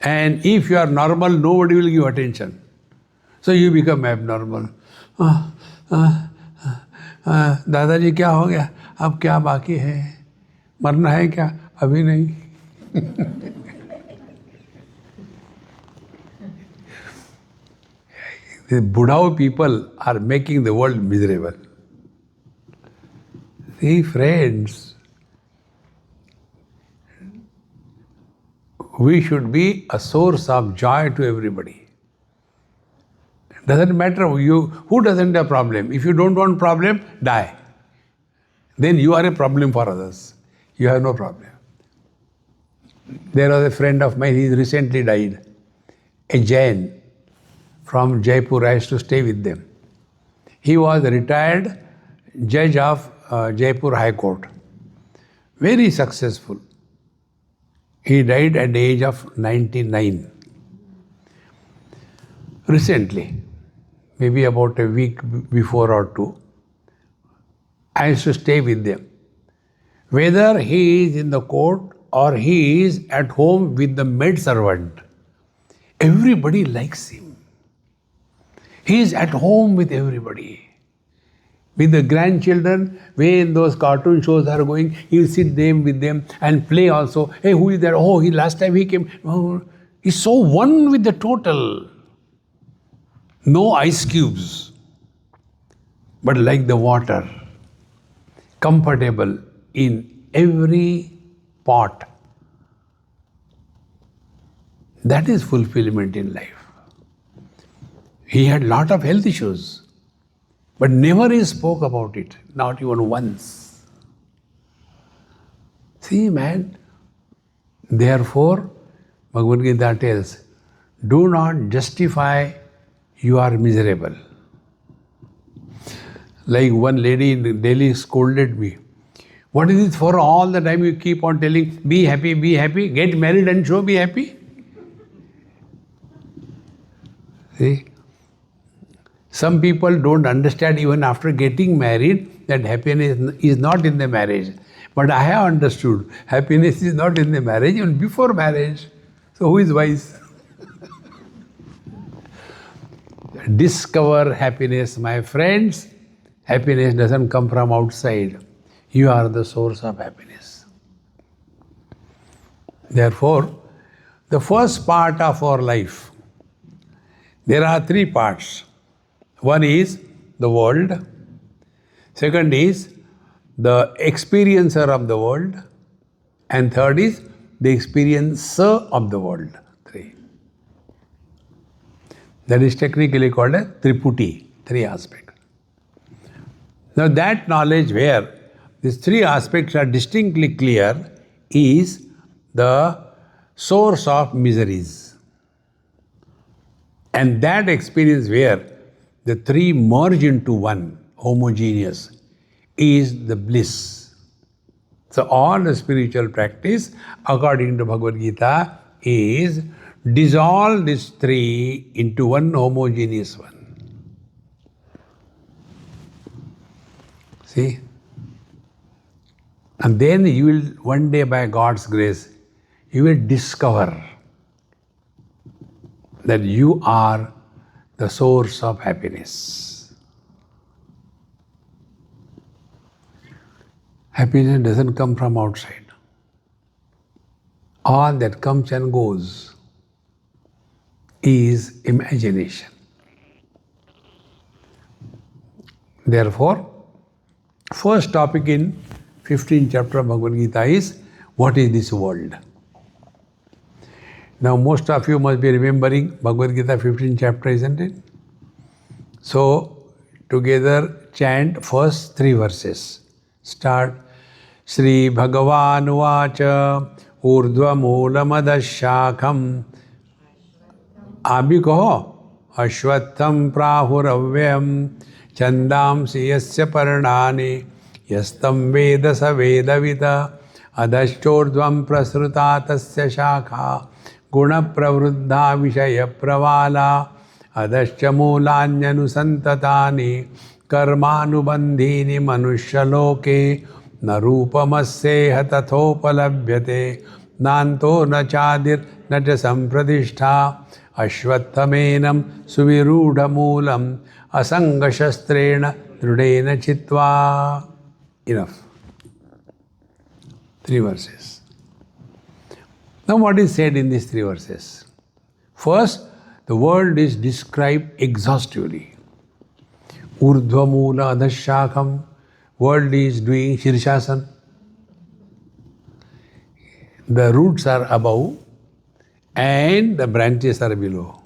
And if you are normal, nobody will give attention. So you become abnormal. दादाजी क्या हो गया? अब क्या बाकी है? मरना है क्या? अभी नहीं. The Buddha people are making the world miserable. See, friends, we should be a source of joy to everybody. Doesn't matter who doesn't have problem. If you don't want problem, die. Then you are a problem for others. You have no problem. There was a friend of mine, he recently died. A Jain from Jaipur. I used to stay with them. He was a retired judge of Jaipur High Court. Very successful. He died at the age of 99. Recently, maybe about a week before or two, I used to stay with them. Whether he is in the court or he is at home with the maid servant, everybody likes him. He is at home with everybody. With the grandchildren, when those cartoon shows are going, he will sit them with them and play also. Hey, who is that? Oh, last time he came. Oh, he's so one with the total. No ice cubes, but like the water, comfortable in every pot. That is fulfillment in life. He had lot of health issues, but never he spoke about it, not even once. See, man, therefore, Bhagavad Gita tells, do not justify you are miserable. Like one lady in Delhi scolded me. What is it for all the time you keep on telling, be happy, get married and show be happy? See? Some people don't understand even after getting married that happiness is not in the marriage. But I have understood happiness is not in the marriage, even before marriage. So who is wise? Discover happiness, my friends. Happiness doesn't come from outside. You are the source of happiness. Therefore, the first part of our life, there are three parts. One is the world. Second is the experiencer of the world. And third is the experiencer of the world. Three. That is technically called a triputi, three aspects. Now that knowledge where these three aspects are distinctly clear is the source of miseries. And that experience where the three merge into one, homogeneous, is the bliss. So all the spiritual practice, according to Bhagavad Gita, is dissolve these three into one homogeneous one. See? And then you will, one day by God's grace, you will discover that you are the source of happiness. Happiness doesn't come from outside. All that comes and goes is imagination. Therefore, first topic in 15th chapter of Bhagavad Gita is, what is this world? Now most of you must be remembering Bhagavad Gita 15th chapter, isn't it? So together chant first three verses. Start. Shri Bhagavan Uvacha Urdhva Moolamadash Abhi kaho Ashwatham Prahuravyam Chandamsi Yasya Parnani Yastam Veda Sa Vedavita Adashchordvam Prasruta Tasya Shakha Guna Pravruddha Vishaya Pravala Adascha Mulanyanu Santatani Karmanubandhini Manushya Loke Narupamasseha Tathopalabhyate Nanto Nachadir Nacha Sampradishtha Ashwattamenam Suvirudha Moolam Asanga Shastrena Drudena Chitva. Enough. 3 verses. Now what is said in these 3 verses? First, the world is described exhaustively. Urdhva Moola Adhashakam. World is doing Shirshasana. The roots are above and the branches are below.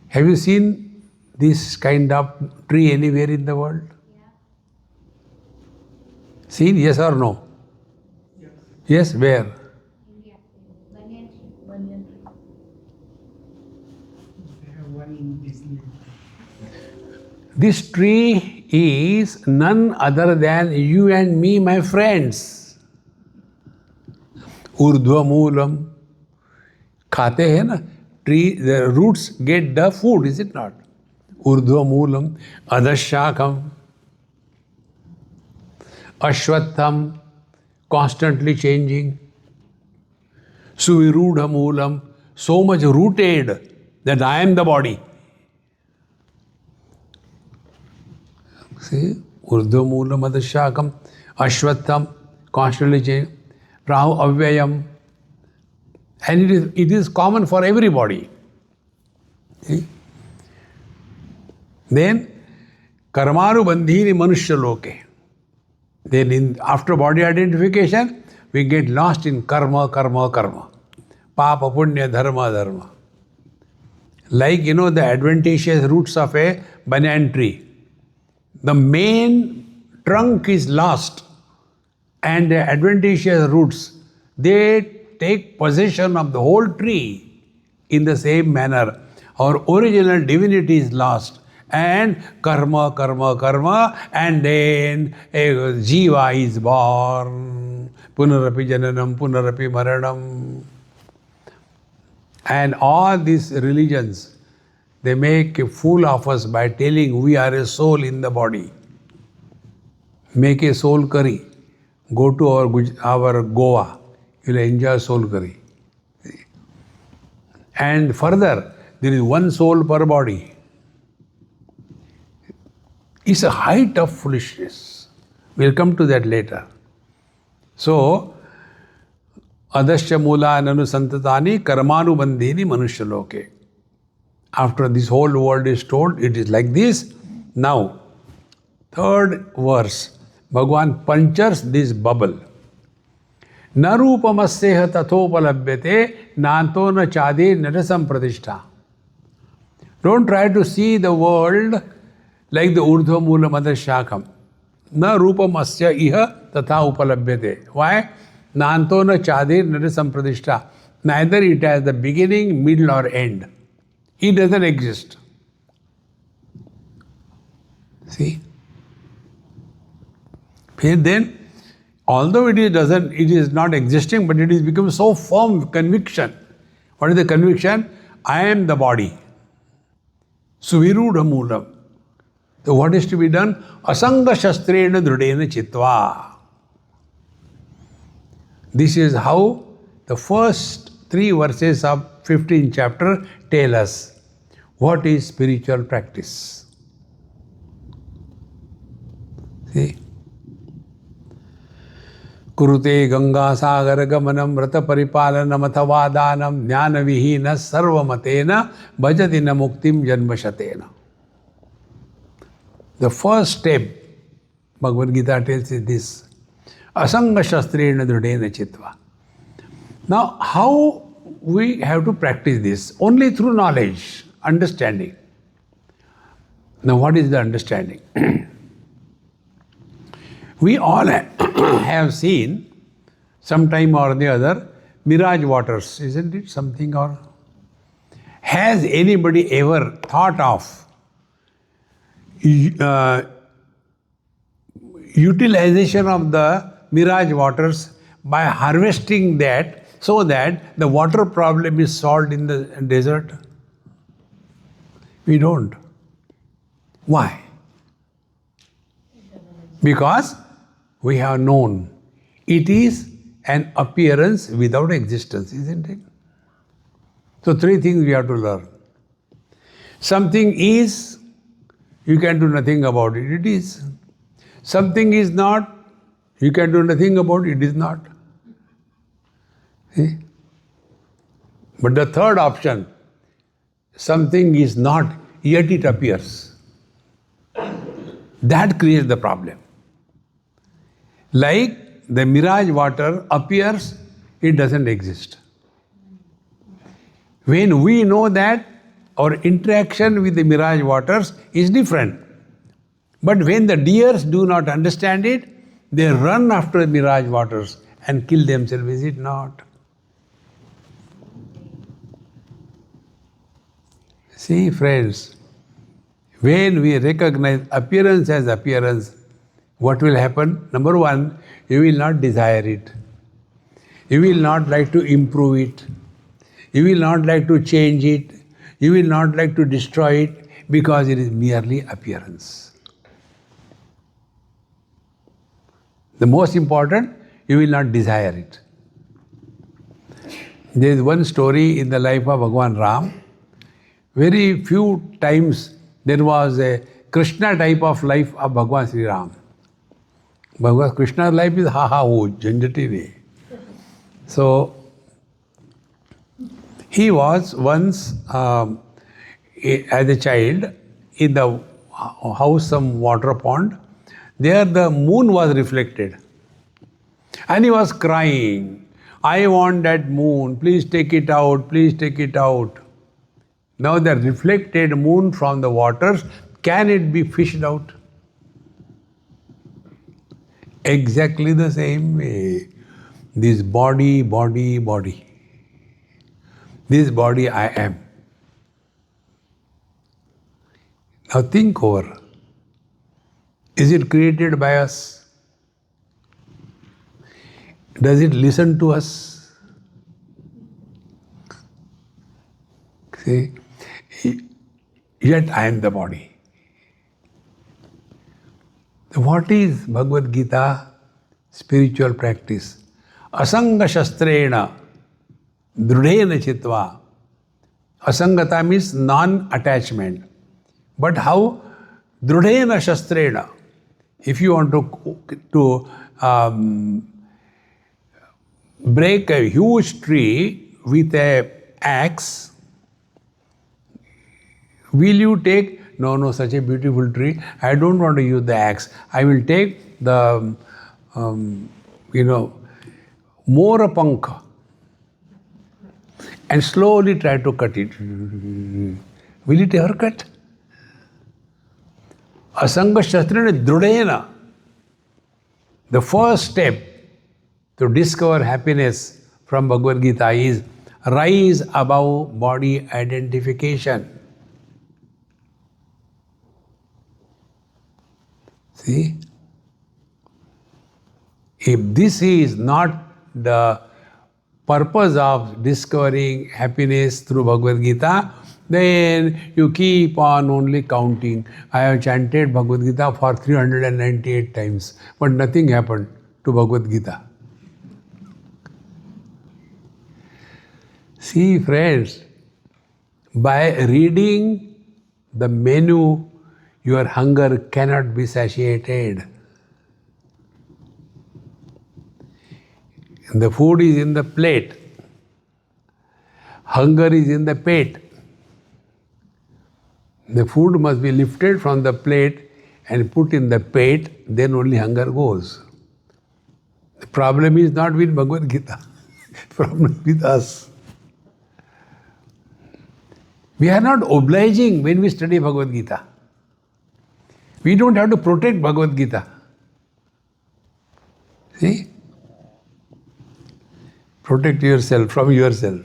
Have you seen this kind of tree anywhere in the world? Yeah. Seen? Yes or no? Yes. Yes, where? India. Banyan tree. Banyan tree. They have one in Disney. This tree is none other than you and me, my friends. Urdhva Moolam. Khate hai na? Tree, the roots get the food, is it not? Urdhva Moolam. Adhashakam. Ashwatham. Constantly changing. Suvirudha Moolam. So much rooted that I am the body. See, Urdhva Moolam Adhashakam, Ashwatham, constantly change, Rahu Avyayam, and it is common for everybody. See? Then, Karmaru Bandhini Manushya Loke. Then after body identification, we get lost in karma, karma, karma. Papa, punya, dharma, dharma. Like, the adventitious roots of a banyan tree. The main trunk is lost and the adventitious roots, they take possession of the whole tree in the same manner. Our original divinity is lost and karma, karma, karma, and then a jiva is born. Punarapi jananam, punarapi maranam. And all these religions, they make a fool of us by telling we are a soul in the body. Make a soul curry. Go to our Goa. You will enjoy soul curry. And further, there is one soul per body. It's a height of foolishness. We'll come to that later. So, Adasya Mula Nanu Santatani Karmanu Bandhini Manushya Loke. After this whole world is told, it is like this. Now, 3rd verse, Bhagavan punctures this bubble. Narupamasseha tathopalabhyate nanto na chade narasam pradishta. Don't try to see the world like the Urdhva Mula Mada Shakam. Na rupam asya iha tatha upalabhyate. Why? Nanto na chadir nare sampradishta. Neither it has the beginning, middle or end. It doesn't exist. See? Then, although it is not existing, but it is become so firm conviction. What is the conviction? I am the body. Suvirudha moolam. So what is to be done? Asanga shastrena drudena chitva. This is how the first 3 verses of 15th chapter tell us what is spiritual practice. See? Kurute Ganga Sagar Gamanam Vrata Paripalanam Athava Danam Jnana Vihina Sarvamatena Bhajatina Muktim Janmashatena. The first step, Bhagavad Gita tells is this. Asanga Shastrena Drudena Chitva. Now, how we have to practice this? Only through knowledge, understanding. Now, what is the understanding? We all have seen, sometime or the other, mirage waters, isn't it? Something or... Has anybody ever thought of utilization of the mirage waters by harvesting that so that the water problem is solved in the desert? We don't. Why? Because we have known it is an appearance without existence, isn't it? So 3 things we have to learn. Something is, you can do nothing about it, it is. Something is not, you can do nothing about it, it is not. See? But the third option, something is not, yet it appears. That creates the problem. Like the mirage water appears, it doesn't exist. When we know that, our interaction with the mirage waters is different. But when the deers do not understand it, they run after the mirage waters and kill themselves, is it not? See, friends, when we recognize appearance as appearance, what will happen? Number 1, you will not desire it. You will not like to improve it. You will not like to change it. You will not like to destroy it because it is merely appearance. The most important, you will not desire it. There is one story in the life of Bhagwan Ram. Very few times there was a Krishna type of life of Bhagwan Sri Ram. Bhagwan Krishna's life is ha-ha-ho, janjati nahi. So, he was once, as a child, in the house, some water pond. There the moon was reflected. And he was crying, I want that moon, please take it out, please take it out. Now the reflected moon from the waters, can it be fished out? Exactly the same way. This body. This body I am. Now think over. Is it created by us? Does it listen to us? See? Yet I am the body. What is Bhagavad Gita spiritual practice? Asanga shastrena drudena chitva. Asangata means non-attachment. But how? Drudena shastrena. If you want to break a huge tree with an axe, will you take, no, such a beautiful tree, I don't want to use the axe. I will take the, Morapanka and slowly try to cut it. Will it ever cut? Asanga shastrena drudena. The first step to discover happiness from Bhagavad Gita is rise above body identification. See? If this is not the purpose of discovering happiness through Bhagavad Gita, then you keep on only counting. I have chanted Bhagavad Gita for 398 times, but nothing happened to Bhagavad Gita. See, friends, by reading the menu, your hunger cannot be satiated. The food is in the plate. Hunger is in the pate. The food must be lifted from the plate and put in the pate, then only hunger goes. The problem is not with Bhagavad Gita. The problem is with us. We are not obliging when we study Bhagavad Gita. We don't have to protect Bhagavad Gita. See? Protect yourself from yourself.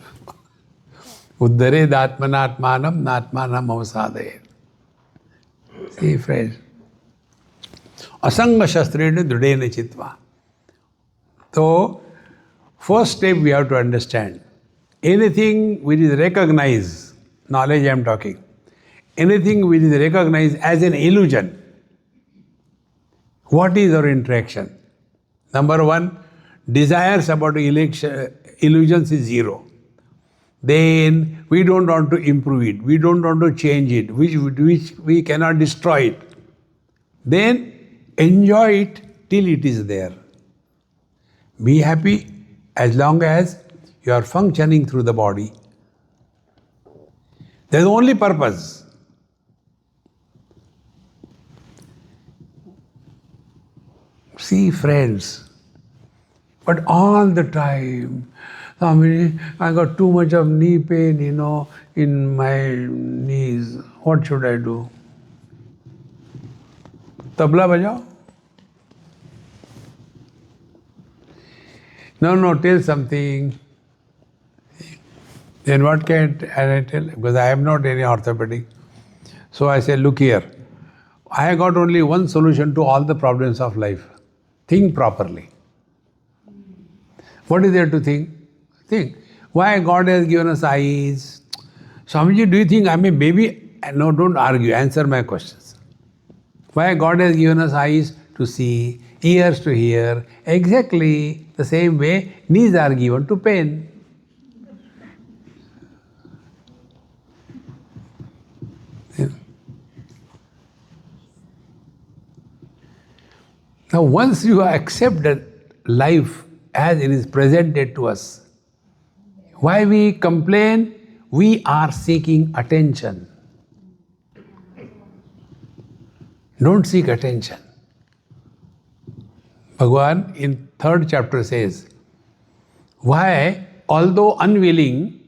Uddare datmanatmanam natmanam avasadaye. See, friends. Asanga shastrena drudena chitva. So, first step we have to understand. Anything which is recognized, knowledge I am talking, anything which is recognized as an illusion, what is our interaction? Number one, desires about illusions is zero. Then we don't want to improve it, we don't want to change it, which we cannot destroy it. Then enjoy it till it is there. Be happy as long as you are functioning through the body. There's only purpose. See, friends, but all the time, Swami, I got too much of knee pain, in my knees. What should I do? Tabla bajao? No, tell something. Then what can I tell? Because I am not any orthopedic. So I say, look here, I got only one solution to all the problems of life. Think properly. What is there to think? Think. Why God has given us eyes? Swamiji, do you think I'm a baby? No, don't argue. Answer my questions. Why God has given us eyes to see, ears to hear? Exactly the same way knees are given to pain. Yeah. Now, once you accept that life as it is presented to us, why we complain? We are seeking attention. Don't seek attention. Bhagavan in 3rd chapter says, why, although unwilling,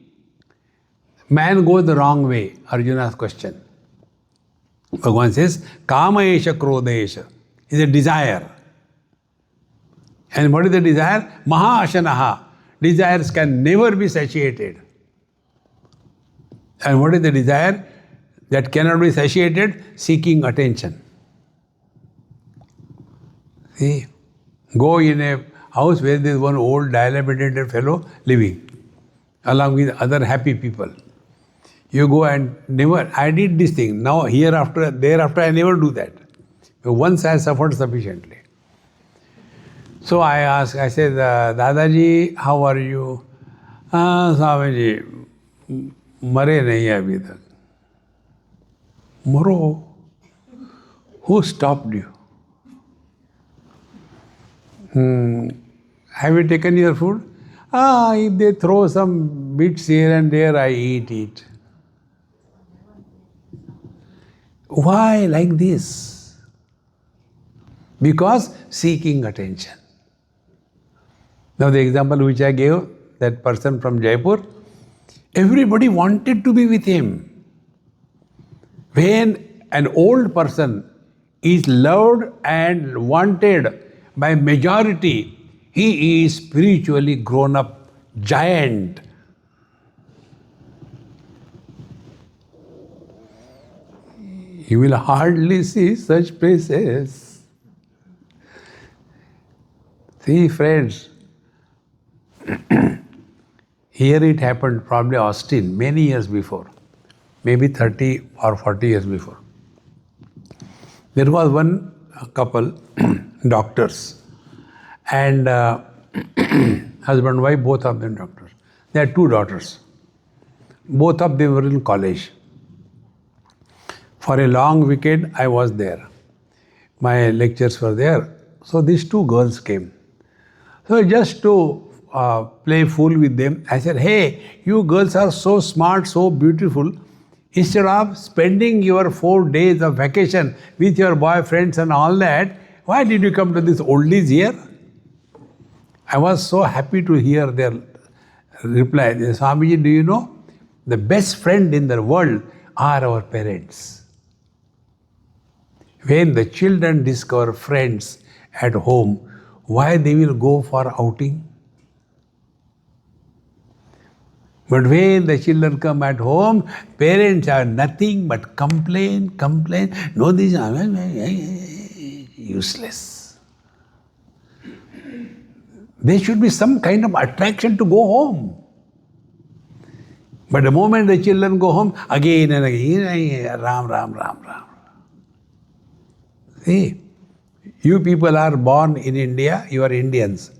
man goes the wrong way? Arjuna's question. Bhagavan says, Kamaesha Krodesha is a desire. And what is the desire? Maha-ashanaha. Desires can never be satiated. And what is the desire that cannot be satiated? Seeking attention. See, go in a house where there is one old dilapidated fellow living, along with other happy people. You go and never, I did this thing, now thereafter I never do that. Once I suffered sufficiently. So I said, Dadaji, how are you? Swamiji, mare nahi hai abhi tak. Maro? Who stopped you? Have you taken your food? If they throw some bits here and there, I eat it. Why like this? Because seeking attention. Now the example which I gave, that person from Jaipur, everybody wanted to be with him. When an old person is loved and wanted by majority, he is spiritually grown up giant. You will hardly see such places. See, friends, here it happened, probably Austin, many years before, maybe 30 or 40 years before. There was one couple, doctors, and husband, wife, both of them doctors. They had 2 daughters. Both of them were in college. For a long weekend, I was there. My lectures were there. So these 2 girls came. So just to play fool with them, I said, hey, you girls are so smart, so beautiful. Instead of spending your 4 days of vacation with your boyfriends and all that, why did you come to this oldies here? I was so happy to hear their reply. Swamiji, do you know, the best friend in the world are our parents. When the children discover friends at home, why they will go for outing? But when the children come at home, parents are nothing but complain. No, this is useless. There should be some kind of attraction to go home. But the moment the children go home, again and again, Ram. See, you people are born in India, you are Indians.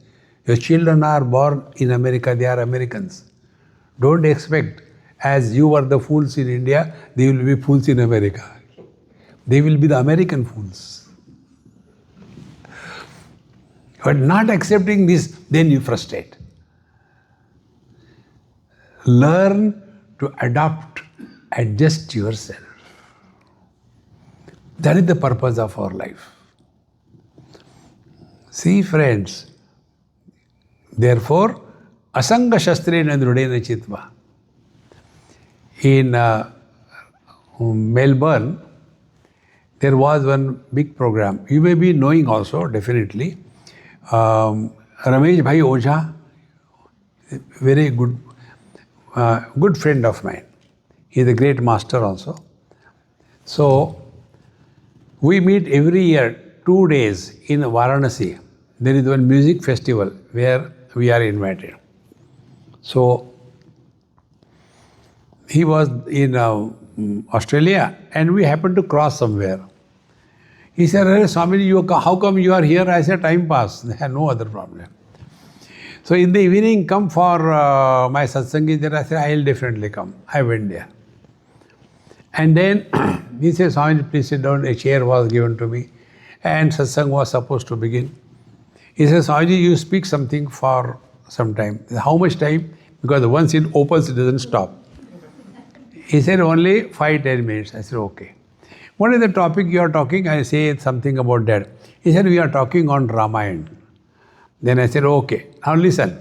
Your children are born in America, they are Americans. Don't expect, as you were the fools in India, they will be fools in America. They will be the American fools. But not accepting this, then you frustrate. Learn to adapt, adjust yourself. That is the purpose of our life. See, friends, therefore, asanga shastrena drudena chitva. In Melbourne, there was one big program. You may be knowing also, definitely. Ramesh Bhai Ojha, very good friend of mine. He is a great master also. So, we meet every year 2 days in Varanasi. There is one music festival where we are invited. So, he was in Australia and we happened to cross somewhere. He said, hey, Swamiji, how come you are here? I said, time pass. There had no other problem. So in the evening, come for my satsangi there. I said, I will definitely come. I went there. And then he said, Swamiji, please sit down. A chair was given to me. And satsang was supposed to begin. He said, Swamiji, you speak something for some time. How much time? Because once it opens, it doesn't stop. He said, only 5-10 minutes. I said, okay. What is the topic you are talking? I say something about that. He said, we are talking on Ramayana. Then I said, okay. Now listen.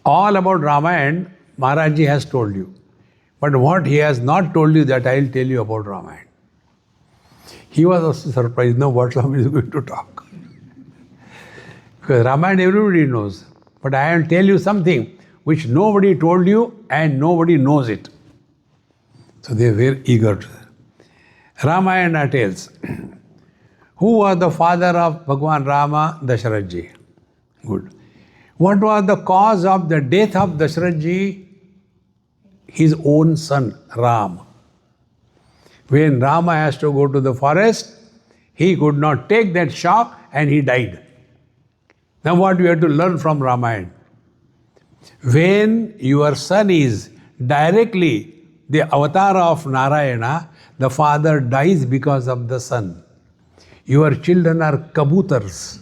All about Ramayana, Maharajji has told you. But what he has not told you, that I will tell you about Ramayana. He was also surprised. No, what somebody is going to talk. Because Ramayana everybody knows. But I will tell you something which nobody told you and nobody knows it. So they were eager to. Ramayana tells, who was the father of Bhagwan Rama? Dasharathji. Good. What was the cause of the death of Dasharathji? His own son, Ram. When Rama has to go to the forest, he could not take that shock and he died. Now what we have to learn from Ramayana? When your son is directly the avatar of Narayana, the father dies because of the son. Your children are kabutars.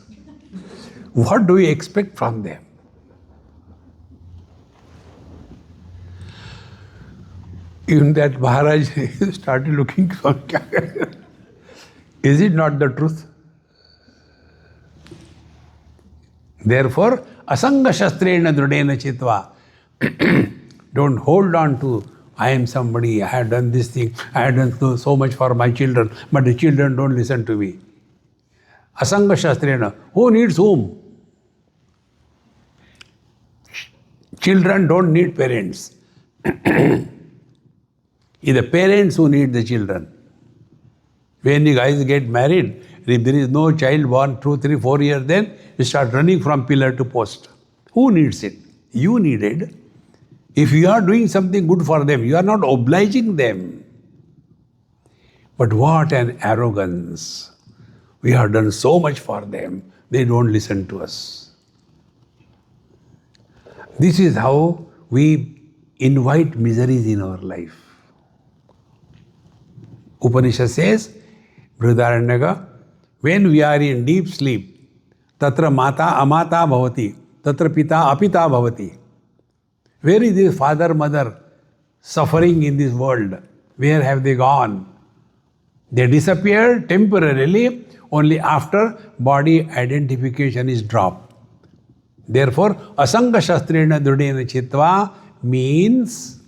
What do you expect from them? Even that Maharaj started looking for. Is it not the truth? Therefore, asanga shastrena drudena chitva. Don't hold on to I am somebody, I have done this thing, I have done so much for my children, but the children don't listen to me. Asanga Shastrena, who needs whom? Children don't need parents. It's the parents who need the children. When you guys get married, if there is no child born 2, 3, 4 years, then you start running from pillar to post. Who needs it? You need it. If you are doing something good for them, you are not obliging them. But what an arrogance. We have done so much for them, they don't listen to us. This is how we invite miseries in our life. Upanishad says, Brihadaranyaka, when we are in deep sleep, tatra mata amata bhavati, tatra pita apita bhavati. Where is this father, mother suffering in this world? Where have they gone? They disappear temporarily only after body identification is dropped. Therefore, asanga shastrena drudena chitva means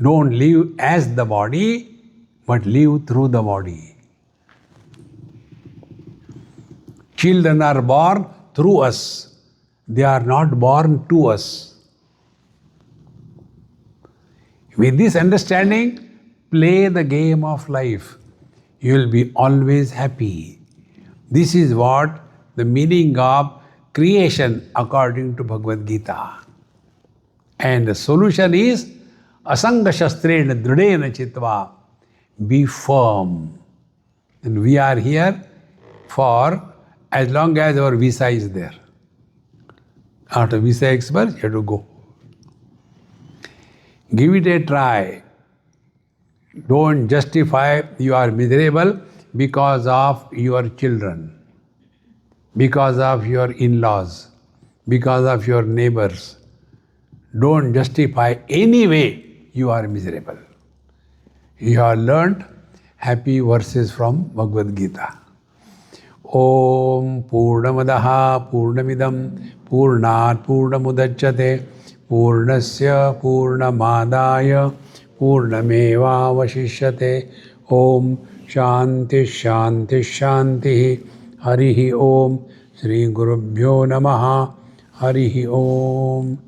don't live as the body, but live through the body. Children are born through us. They are not born to us. With this understanding, play the game of life. You will be always happy. This is what the meaning of creation according to Bhagavad Gita. And the solution is asanga shastrena drudena chitva. Be firm. And we are here for as long as our visa is there. After visa expires, you have to go. Give it a try. Don't justify you are miserable because of your children, because of your in-laws, because of your neighbors. Don't justify any way you are miserable. You have learnt happy verses from Bhagavad Gita. Om Purnamadaha Purnamidam Purnat Purnamudachyate Purnasya Purnamadaya Purnameva Vashishyate. Om Shanti Shanti Shanti. Harihi Om. Shri Gurubhyo Namaha. Harihi Om.